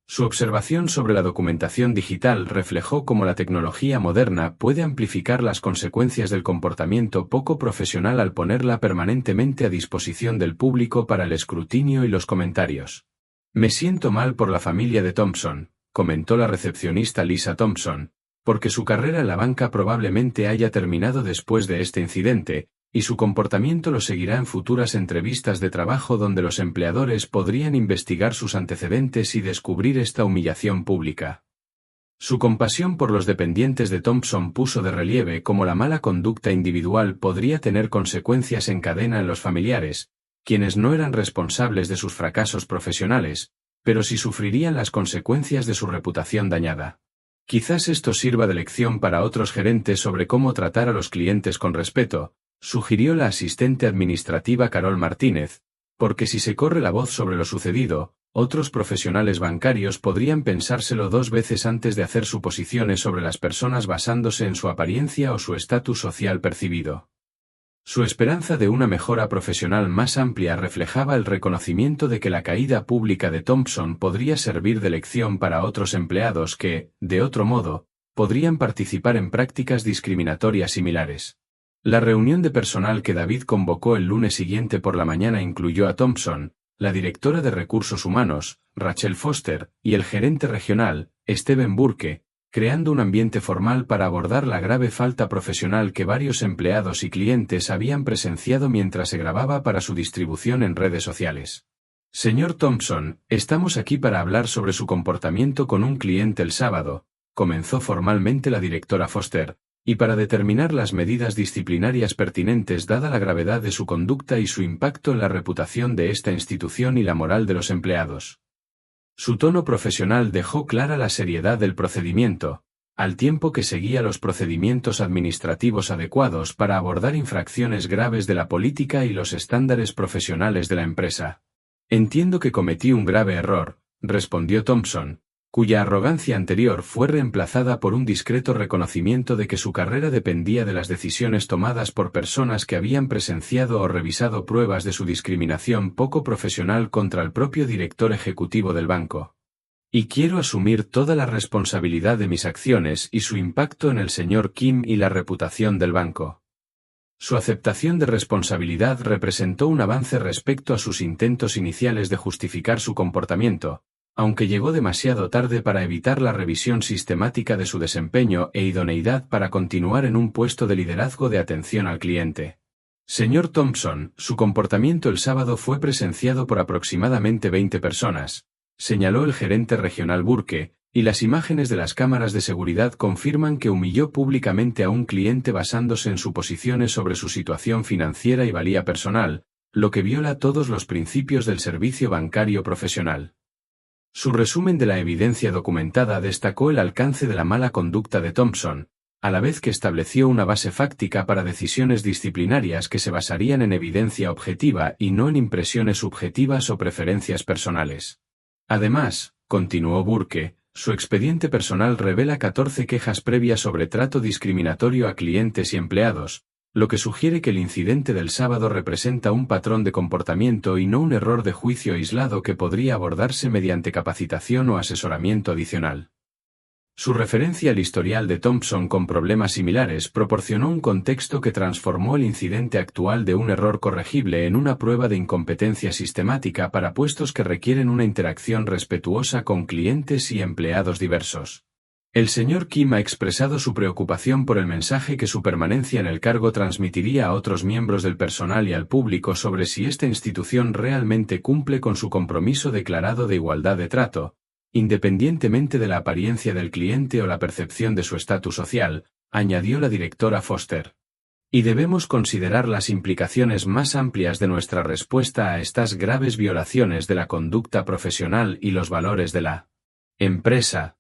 Su observación sobre la documentación digital reflejó cómo la tecnología moderna puede amplificar las consecuencias del comportamiento poco profesional al ponerla permanentemente a disposición del público para el escrutinio y los comentarios. Me siento mal por la familia de Thompson, comentó la recepcionista Lisa Thompson, porque su carrera en la banca probablemente haya terminado después de este incidente, y su comportamiento lo seguirá en futuras entrevistas de trabajo donde los empleadores podrían investigar sus antecedentes y descubrir esta humillación pública. Su compasión por los dependientes de Thompson puso de relieve cómo la mala conducta individual podría tener consecuencias en cadena en los familiares, quienes no eran responsables de sus fracasos profesionales, pero sí sufrirían las consecuencias de su reputación dañada. Quizás esto sirva de lección para otros gerentes sobre cómo tratar a los clientes con respeto, sugirió la asistente administrativa Carol Martínez, porque si se corre la voz sobre lo sucedido, otros profesionales bancarios podrían pensárselo 2 veces antes de hacer suposiciones sobre las personas basándose en su apariencia o su estatus social percibido. Su esperanza de una mejora profesional más amplia reflejaba el reconocimiento de que la caída pública de Thompson podría servir de lección para otros empleados que, de otro modo, podrían participar en prácticas discriminatorias similares. La reunión de personal que David convocó el lunes siguiente por la mañana incluyó a Thompson, la directora de Recursos Humanos, Rachel Foster, y el gerente regional, Steven Burke, creando un ambiente formal para abordar la grave falta profesional que varios empleados y clientes habían presenciado mientras se grababa para su distribución en redes sociales. Señor Thompson, estamos aquí para hablar sobre su comportamiento con un cliente el sábado, comenzó formalmente la directora Foster, y para determinar las medidas disciplinarias pertinentes dada la gravedad de su conducta y su impacto en la reputación de esta institución y la moral de los empleados. Su tono profesional dejó clara la seriedad del procedimiento, al tiempo que seguía los procedimientos administrativos adecuados para abordar infracciones graves de la política y los estándares profesionales de la empresa. Entiendo que cometí un grave error, respondió Thompson, cuya arrogancia anterior fue reemplazada por un discreto reconocimiento de que su carrera dependía de las decisiones tomadas por personas que habían presenciado o revisado pruebas de su discriminación poco profesional contra el propio director ejecutivo del banco. Y quiero asumir toda la responsabilidad de mis acciones y su impacto en el señor Kim y la reputación del banco. Su aceptación de responsabilidad representó un avance respecto a sus intentos iniciales de justificar su comportamiento, aunque llegó demasiado tarde para evitar la revisión sistemática de su desempeño e idoneidad para continuar en un puesto de liderazgo de atención al cliente. Señor Thompson, su comportamiento el sábado fue presenciado por aproximadamente 20 personas, señaló el gerente regional Burke, y las imágenes de las cámaras de seguridad confirman que humilló públicamente a un cliente basándose en suposiciones sobre su situación financiera y valía personal, lo que viola todos los principios del servicio bancario profesional. Su resumen de la evidencia documentada destacó el alcance de la mala conducta de Thompson, a la vez que estableció una base fáctica para decisiones disciplinarias que se basarían en evidencia objetiva y no en impresiones subjetivas o preferencias personales. Además, continuó Burke, su expediente personal revela 14 quejas previas sobre trato discriminatorio a clientes y empleados, lo que sugiere que el incidente del sábado representa un patrón de comportamiento y no un error de juicio aislado que podría abordarse mediante capacitación o asesoramiento adicional. Su referencia al historial de Thompson con problemas similares proporcionó un contexto que transformó el incidente actual de un error corregible en una prueba de incompetencia sistemática para puestos que requieren una interacción respetuosa con clientes y empleados diversos. El señor Kim ha expresado su preocupación por el mensaje que su permanencia en el cargo transmitiría a otros miembros del personal y al público sobre si esta institución realmente cumple con su compromiso declarado de igualdad de trato, independientemente de la apariencia del cliente o la percepción de su estatus social, añadió la directora Foster. Y debemos considerar las implicaciones más amplias de nuestra respuesta a estas graves violaciones de la conducta profesional y los valores de la empresa.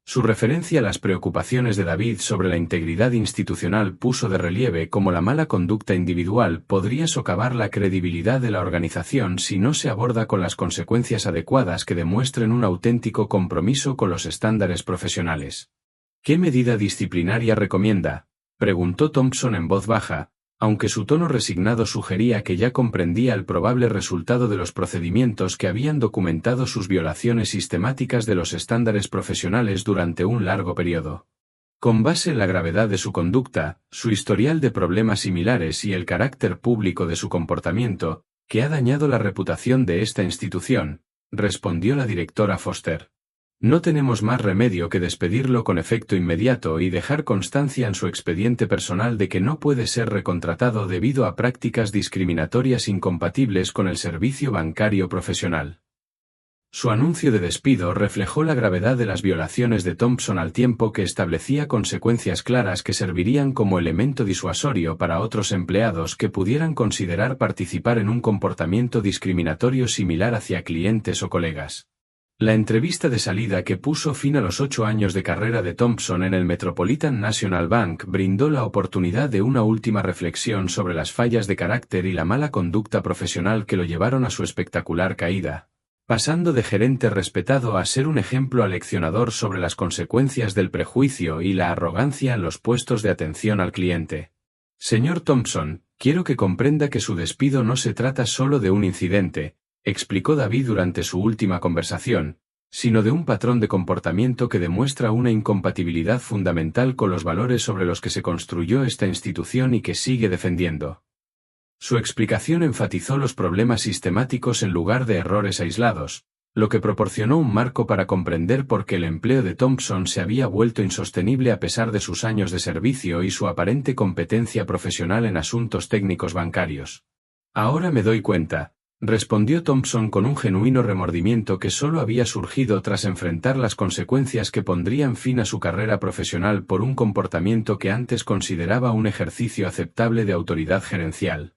Su referencia a las preocupaciones de David sobre la integridad institucional puso de relieve cómo la mala conducta individual podría socavar la credibilidad de la organización si no se aborda con las consecuencias adecuadas que demuestren un auténtico compromiso con los estándares profesionales. ¿Qué medida disciplinaria recomienda?, preguntó Thompson en voz baja, aunque su tono resignado sugería que ya comprendía el probable resultado de los procedimientos que habían documentado sus violaciones sistemáticas de los estándares profesionales durante un largo periodo. Con base en la gravedad de su conducta, su historial de problemas similares y el carácter público de su comportamiento, que ha dañado la reputación de esta institución, respondió la directora Foster. No tenemos más remedio que despedirlo con efecto inmediato y dejar constancia en su expediente personal de que no puede ser recontratado debido a prácticas discriminatorias incompatibles con el servicio bancario profesional. Su anuncio de despido reflejó la gravedad de las violaciones de Thompson al tiempo que establecía consecuencias claras que servirían como elemento disuasorio para otros empleados que pudieran considerar participar en un comportamiento discriminatorio similar hacia clientes o colegas. La entrevista de salida que puso fin a los 8 años de carrera de Thompson en el Metropolitan National Bank brindó la oportunidad de una última reflexión sobre las fallas de carácter y la mala conducta profesional que lo llevaron a su espectacular caída, pasando de gerente respetado a ser un ejemplo aleccionador sobre las consecuencias del prejuicio y la arrogancia en los puestos de atención al cliente. Señor Thompson, quiero que comprenda que su despido no se trata solo de un incidente, explicó David durante su última conversación, sino de un patrón de comportamiento que demuestra una incompatibilidad fundamental con los valores sobre los que se construyó esta institución y que sigue defendiendo. Su explicación enfatizó los problemas sistemáticos en lugar de errores aislados, lo que proporcionó un marco para comprender por qué el empleo de Thompson se había vuelto insostenible a pesar de sus años de servicio y su aparente competencia profesional en asuntos técnicos bancarios. Ahora me doy cuenta, respondió Thompson con un genuino remordimiento que solo había surgido tras enfrentar las consecuencias que pondrían fin a su carrera profesional por un comportamiento que antes consideraba un ejercicio aceptable de autoridad gerencial.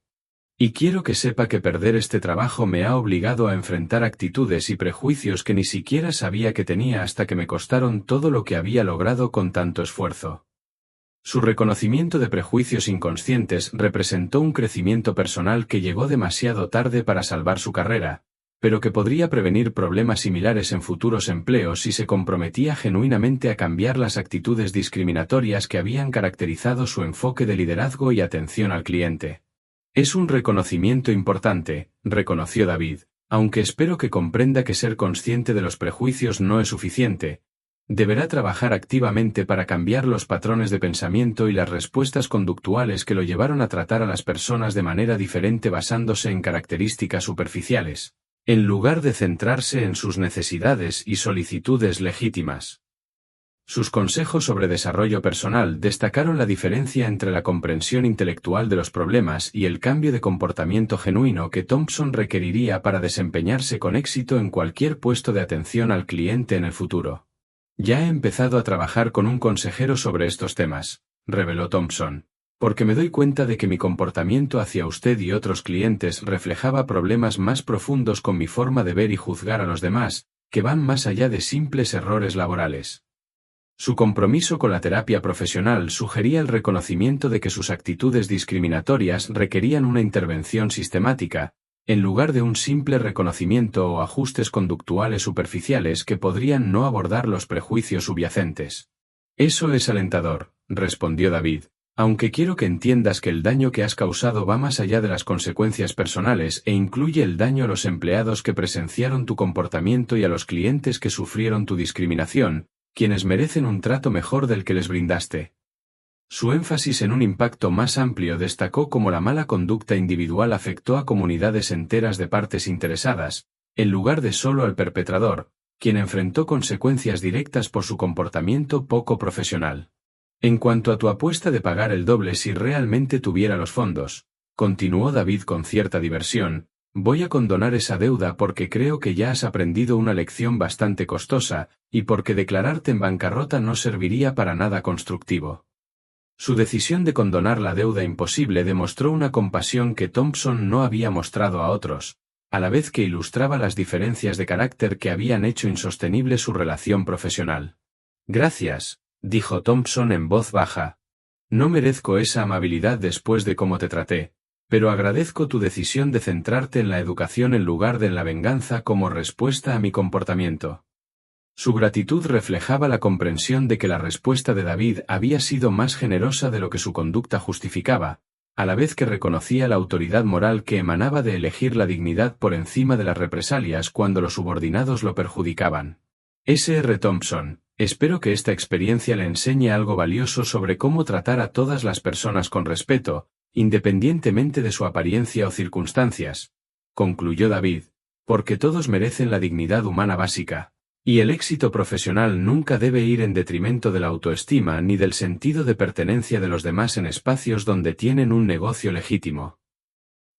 Y quiero que sepa que perder este trabajo me ha obligado a enfrentar actitudes y prejuicios que ni siquiera sabía que tenía hasta que me costaron todo lo que había logrado con tanto esfuerzo. Su reconocimiento de prejuicios inconscientes representó un crecimiento personal que llegó demasiado tarde para salvar su carrera, pero que podría prevenir problemas similares en futuros empleos si se comprometía genuinamente a cambiar las actitudes discriminatorias que habían caracterizado su enfoque de liderazgo y atención al cliente. Es un reconocimiento importante, reconoció David, aunque espero que comprenda que ser consciente de los prejuicios no es suficiente. Deberá trabajar activamente para cambiar los patrones de pensamiento y las respuestas conductuales que lo llevaron a tratar a las personas de manera diferente basándose en características superficiales, en lugar de centrarse en sus necesidades y solicitudes legítimas. Sus consejos sobre desarrollo personal destacaron la diferencia entre la comprensión intelectual de los problemas y el cambio de comportamiento genuino que Thompson requeriría para desempeñarse con éxito en cualquier puesto de atención al cliente en el futuro. Ya he empezado a trabajar con un consejero sobre estos temas, reveló Thompson, porque me doy cuenta de que mi comportamiento hacia usted y otros clientes reflejaba problemas más profundos con mi forma de ver y juzgar a los demás, que van más allá de simples errores laborales. Su compromiso con la terapia profesional sugería el reconocimiento de que sus actitudes discriminatorias requerían una intervención sistemática, en lugar de un simple reconocimiento o ajustes conductuales superficiales que podrían no abordar los prejuicios subyacentes. Eso es alentador, respondió David, aunque quiero que entiendas que el daño que has causado va más allá de las consecuencias personales e incluye el daño a los empleados que presenciaron tu comportamiento y a los clientes que sufrieron tu discriminación, quienes merecen un trato mejor del que les brindaste. Su énfasis en un impacto más amplio destacó cómo la mala conducta individual afectó a comunidades enteras de partes interesadas, en lugar de solo al perpetrador, quien enfrentó consecuencias directas por su comportamiento poco profesional. En cuanto a tu apuesta de pagar el doble si realmente tuviera los fondos, continuó David con cierta diversión, voy a condonar esa deuda porque creo que ya has aprendido una lección bastante costosa, y porque declararte en bancarrota no serviría para nada constructivo. Su decisión de condonar la deuda imposible demostró una compasión que Thompson no había mostrado a otros, a la vez que ilustraba las diferencias de carácter que habían hecho insostenible su relación profesional. Gracias, dijo Thompson en voz baja. No merezco esa amabilidad después de cómo te traté, pero agradezco tu decisión de centrarte en la educación en lugar de en la venganza como respuesta a mi comportamiento. Su gratitud reflejaba la comprensión de que la respuesta de David había sido más generosa de lo que su conducta justificaba, a la vez que reconocía la autoridad moral que emanaba de elegir la dignidad por encima de las represalias cuando los subordinados lo perjudicaban. S.R. Thompson, espero que esta experiencia le enseñe algo valioso sobre cómo tratar a todas las personas con respeto, independientemente de su apariencia o circunstancias, concluyó David, porque todos merecen la dignidad humana básica, y el éxito profesional nunca debe ir en detrimento de la autoestima ni del sentido de pertenencia de los demás en espacios donde tienen un negocio legítimo.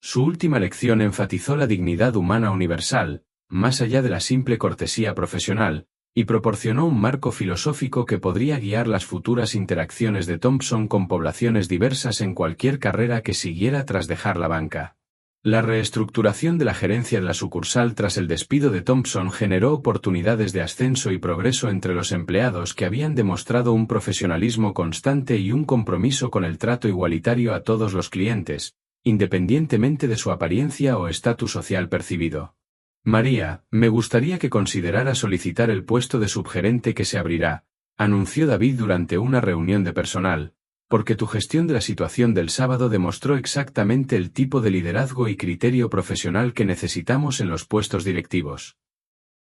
Su última lección enfatizó la dignidad humana universal, más allá de la simple cortesía profesional, y proporcionó un marco filosófico que podría guiar las futuras interacciones de Thompson con poblaciones diversas en cualquier carrera que siguiera tras dejar la banca. La reestructuración de la gerencia de la sucursal tras el despido de Thompson generó oportunidades de ascenso y progreso entre los empleados que habían demostrado un profesionalismo constante y un compromiso con el trato igualitario a todos los clientes, independientemente de su apariencia o estatus social percibido. María, me gustaría que considerara solicitar el puesto de subgerente que se abrirá, anunció David durante una reunión de personal, porque tu gestión de la situación del sábado demostró exactamente el tipo de liderazgo y criterio profesional que necesitamos en los puestos directivos.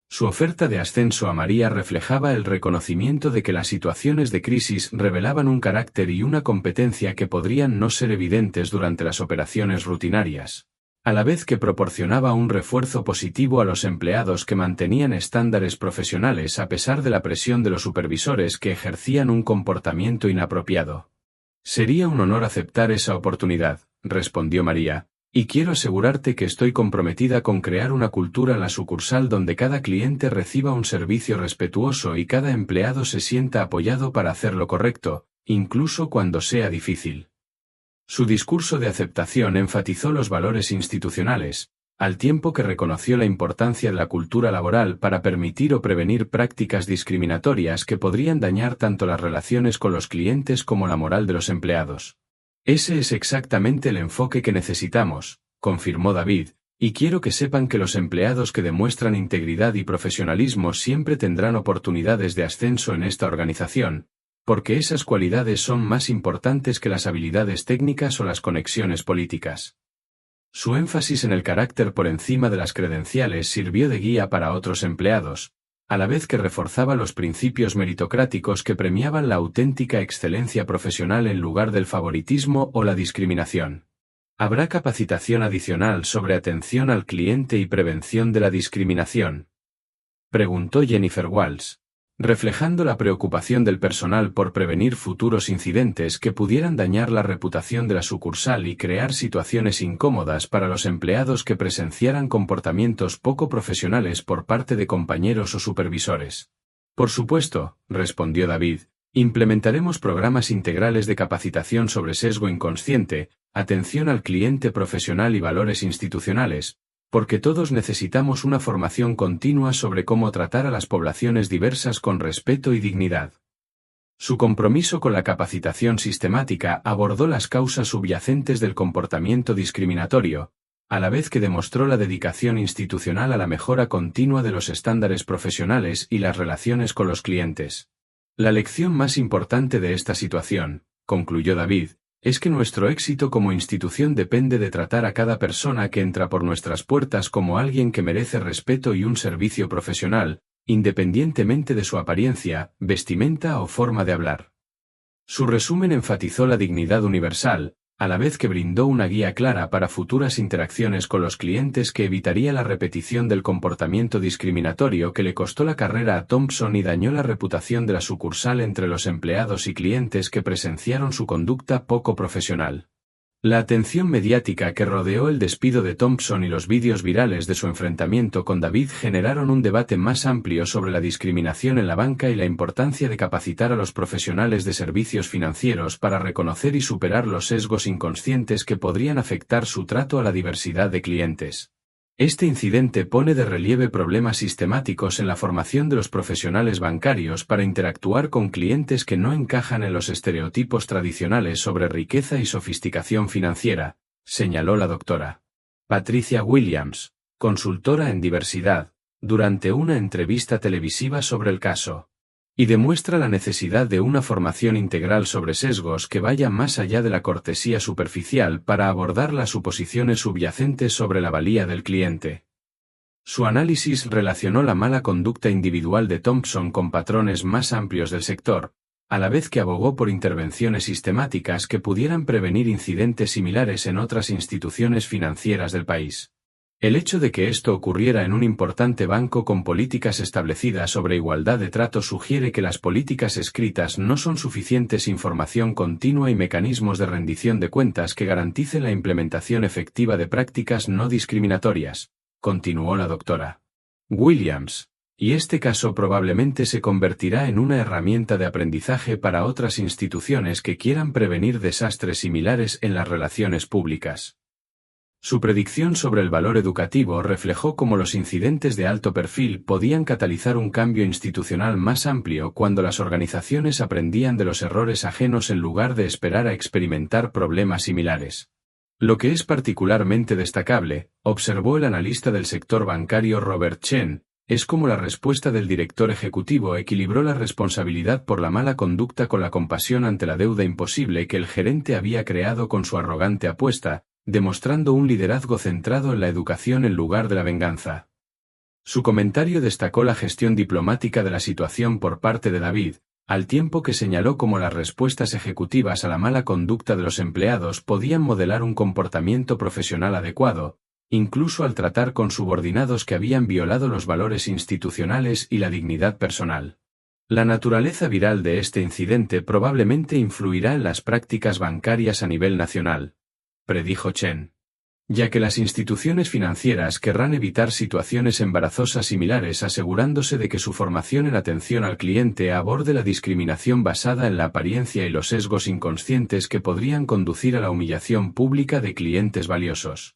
Su oferta de ascenso a María reflejaba el reconocimiento de que las situaciones de crisis revelaban un carácter y una competencia que podrían no ser evidentes durante las operaciones rutinarias, a la vez que proporcionaba un refuerzo positivo a los empleados que mantenían estándares profesionales a pesar de la presión de los supervisores que ejercían un comportamiento inapropiado. Sería un honor aceptar esa oportunidad, respondió María, y quiero asegurarte que estoy comprometida con crear una cultura en la sucursal donde cada cliente reciba un servicio respetuoso y cada empleado se sienta apoyado para hacer lo correcto, incluso cuando sea difícil. Su discurso de aceptación enfatizó los valores institucionales, al tiempo que reconoció la importancia de la cultura laboral para permitir o prevenir prácticas discriminatorias que podrían dañar tanto las relaciones con los clientes como la moral de los empleados. Ese es exactamente el enfoque que necesitamos, confirmó David, y quiero que sepan que los empleados que demuestran integridad y profesionalismo siempre tendrán oportunidades de ascenso en esta organización, porque esas cualidades son más importantes que las habilidades técnicas o las conexiones políticas. Su énfasis en el carácter por encima de las credenciales sirvió de guía para otros empleados, a la vez que reforzaba los principios meritocráticos que premiaban la auténtica excelencia profesional en lugar del favoritismo o la discriminación. ¿Habrá capacitación adicional sobre atención al cliente y prevención de la discriminación?, preguntó Jennifer Walsh, reflejando la preocupación del personal por prevenir futuros incidentes que pudieran dañar la reputación de la sucursal y crear situaciones incómodas para los empleados que presenciaran comportamientos poco profesionales por parte de compañeros o supervisores. Por supuesto, respondió David, implementaremos programas integrales de capacitación sobre sesgo inconsciente, atención al cliente profesional y valores institucionales, porque todos necesitamos una formación continua sobre cómo tratar a las poblaciones diversas con respeto y dignidad. Su compromiso con la capacitación sistemática abordó las causas subyacentes del comportamiento discriminatorio, a la vez que demostró la dedicación institucional a la mejora continua de los estándares profesionales y las relaciones con los clientes. La lección más importante de esta situación, concluyó David, es que nuestro éxito como institución depende de tratar a cada persona que entra por nuestras puertas como alguien que merece respeto y un servicio profesional, independientemente de su apariencia, vestimenta o forma de hablar. Su resumen enfatizó la dignidad universal, a la vez que brindó una guía clara para futuras interacciones con los clientes que evitaría la repetición del comportamiento discriminatorio que le costó la carrera a Thompson y dañó la reputación de la sucursal entre los empleados y clientes que presenciaron su conducta poco profesional. La atención mediática que rodeó el despido de Thompson y los vídeos virales de su enfrentamiento con David generaron un debate más amplio sobre la discriminación en la banca y la importancia de capacitar a los profesionales de servicios financieros para reconocer y superar los sesgos inconscientes que podrían afectar su trato a la diversidad de clientes. Este incidente pone de relieve problemas sistemáticos en la formación de los profesionales bancarios para interactuar con clientes que no encajan en los estereotipos tradicionales sobre riqueza y sofisticación financiera, señaló la doctora Patricia Williams, consultora en diversidad, durante una entrevista televisiva sobre el caso. Y demuestra la necesidad de una formación integral sobre sesgos que vaya más allá de la cortesía superficial para abordar las suposiciones subyacentes sobre la valía del cliente. Su análisis relacionó la mala conducta individual de Thompson con patrones más amplios del sector, a la vez que abogó por intervenciones sistemáticas que pudieran prevenir incidentes similares en otras instituciones financieras del país. El hecho de que esto ocurriera en un importante banco con políticas establecidas sobre igualdad de trato sugiere que las políticas escritas no son suficientes información continua y mecanismos de rendición de cuentas que garanticen la implementación efectiva de prácticas no discriminatorias, continuó la doctora Williams, y este caso probablemente se convertirá en una herramienta de aprendizaje para otras instituciones que quieran prevenir desastres similares en las relaciones públicas. Su predicción sobre el valor educativo reflejó cómo los incidentes de alto perfil podían catalizar un cambio institucional más amplio cuando las organizaciones aprendían de los errores ajenos en lugar de esperar a experimentar problemas similares. Lo que es particularmente destacable, observó el analista del sector bancario Robert Chen, es cómo la respuesta del director ejecutivo equilibró la responsabilidad por la mala conducta con la compasión ante la deuda imposible que el gerente había creado con su arrogante apuesta, demostrando un liderazgo centrado en la educación en lugar de la venganza. Su comentario destacó la gestión diplomática de la situación por parte de David, al tiempo que señaló cómo las respuestas ejecutivas a la mala conducta de los empleados podían modelar un comportamiento profesional adecuado, incluso al tratar con subordinados que habían violado los valores institucionales y la dignidad personal. La naturaleza viral de este incidente probablemente influirá en las prácticas bancarias a nivel nacional, predijo Chen, ya que las instituciones financieras querrán evitar situaciones embarazosas similares asegurándose de que su formación en atención al cliente aborde la discriminación basada en la apariencia y los sesgos inconscientes que podrían conducir a la humillación pública de clientes valiosos.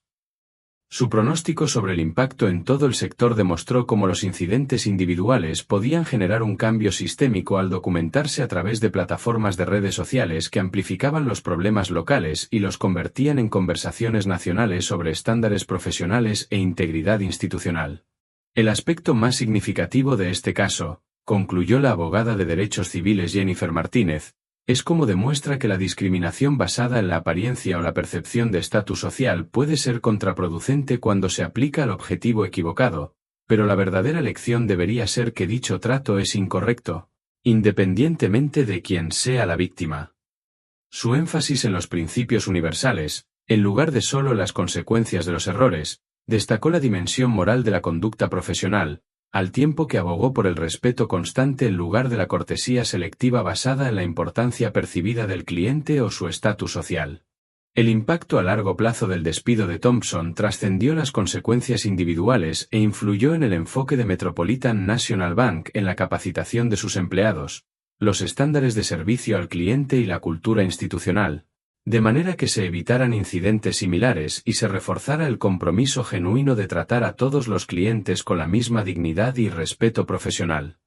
Su pronóstico sobre el impacto en todo el sector demostró cómo los incidentes individuales podían generar un cambio sistémico al documentarse a través de plataformas de redes sociales que amplificaban los problemas locales y los convertían en conversaciones nacionales sobre estándares profesionales e integridad institucional. El aspecto más significativo de este caso, concluyó la abogada de derechos civiles Jennifer Martínez, es cómo demuestra que la discriminación basada en la apariencia o la percepción de estatus social puede ser contraproducente cuando se aplica al objetivo equivocado, pero la verdadera lección debería ser que dicho trato es incorrecto, independientemente de quién sea la víctima. Su énfasis en los principios universales, en lugar de solo las consecuencias de los errores, destacó la dimensión moral de la conducta profesional, al tiempo que abogó por el respeto constante en lugar de la cortesía selectiva basada en la importancia percibida del cliente o su estatus social. El impacto a largo plazo del despido de Thompson trascendió las consecuencias individuales e influyó en el enfoque de Metropolitan National Bank en la capacitación de sus empleados, los estándares de servicio al cliente y la cultura institucional, de manera que se evitaran incidentes similares y se reforzara el compromiso genuino de tratar a todos los clientes con la misma dignidad y respeto profesional.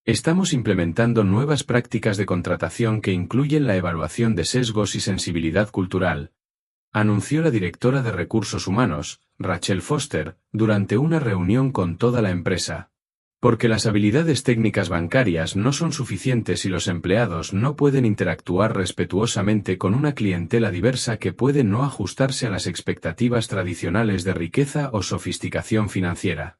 Estamos implementando nuevas prácticas de contratación que incluyen la evaluación de sesgos y sensibilidad cultural, anunció la directora de Recursos Humanos, Rachel Foster, durante una reunión con toda la empresa. Porque las habilidades técnicas bancarias no son suficientes y los empleados no pueden interactuar respetuosamente con una clientela diversa que puede no ajustarse a las expectativas tradicionales de riqueza o sofisticación financiera.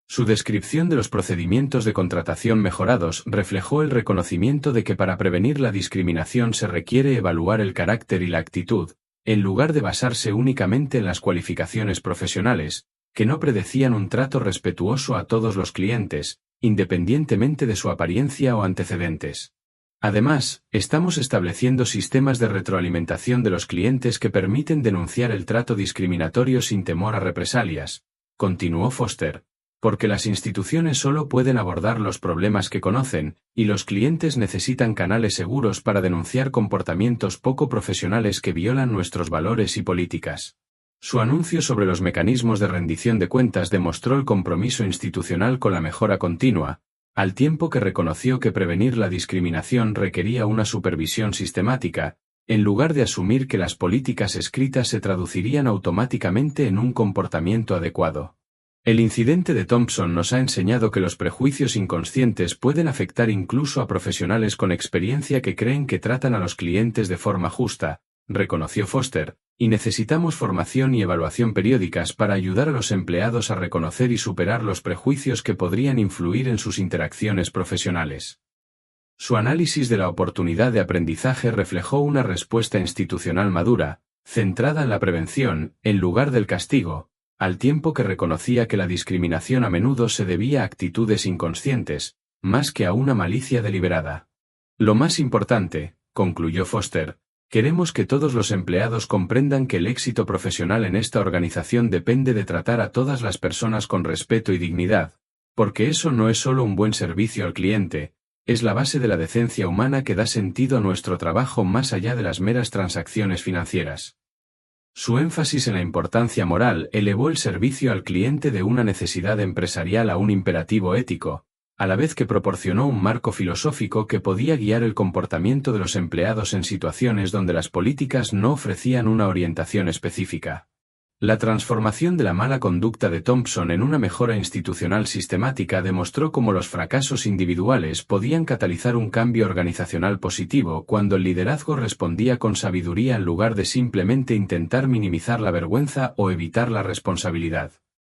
Su descripción de los procedimientos de contratación mejorados reflejó el reconocimiento de que para prevenir la discriminación se requiere evaluar el carácter y la actitud, en lugar de basarse únicamente en las cualificaciones profesionales, que no predecían un trato respetuoso a todos los clientes, independientemente de su apariencia o antecedentes. Además, estamos estableciendo sistemas de retroalimentación de los clientes que permiten denunciar el trato discriminatorio sin temor a represalias, continuó Foster, porque las instituciones solo pueden abordar los problemas que conocen, y los clientes necesitan canales seguros para denunciar comportamientos poco profesionales que violan nuestros valores y políticas. Su anuncio sobre los mecanismos de rendición de cuentas demostró el compromiso institucional con la mejora continua, al tiempo que reconoció que prevenir la discriminación requería una supervisión sistemática, en lugar de asumir que las políticas escritas se traducirían automáticamente en un comportamiento adecuado. El incidente de Thompson nos ha enseñado que los prejuicios inconscientes pueden afectar incluso a profesionales con experiencia que creen que tratan a los clientes de forma justa, reconoció Foster, y necesitamos formación y evaluación periódicas para ayudar a los empleados a reconocer y superar los prejuicios que podrían influir en sus interacciones profesionales. Su análisis de la oportunidad de aprendizaje reflejó una respuesta institucional madura, centrada en la prevención, en lugar del castigo, al tiempo que reconocía que la discriminación a menudo se debía a actitudes inconscientes, más que a una malicia deliberada. Lo más importante, concluyó Foster, queremos que todos los empleados comprendan que el éxito profesional en esta organización depende de tratar a todas las personas con respeto y dignidad, porque eso no es solo un buen servicio al cliente, es la base de la decencia humana que da sentido a nuestro trabajo más allá de las meras transacciones financieras. Su énfasis en la importancia moral elevó el servicio al cliente de una necesidad empresarial a un imperativo ético, a la vez que proporcionó un marco filosófico que podía guiar el comportamiento de los empleados en situaciones donde las políticas no ofrecían una orientación específica. La transformación de la mala conducta de Thompson en una mejora institucional sistemática demostró cómo los fracasos individuales podían catalizar un cambio organizacional positivo cuando el liderazgo respondía con sabiduría en lugar de simplemente intentar minimizar la vergüenza o evitar la responsabilidad.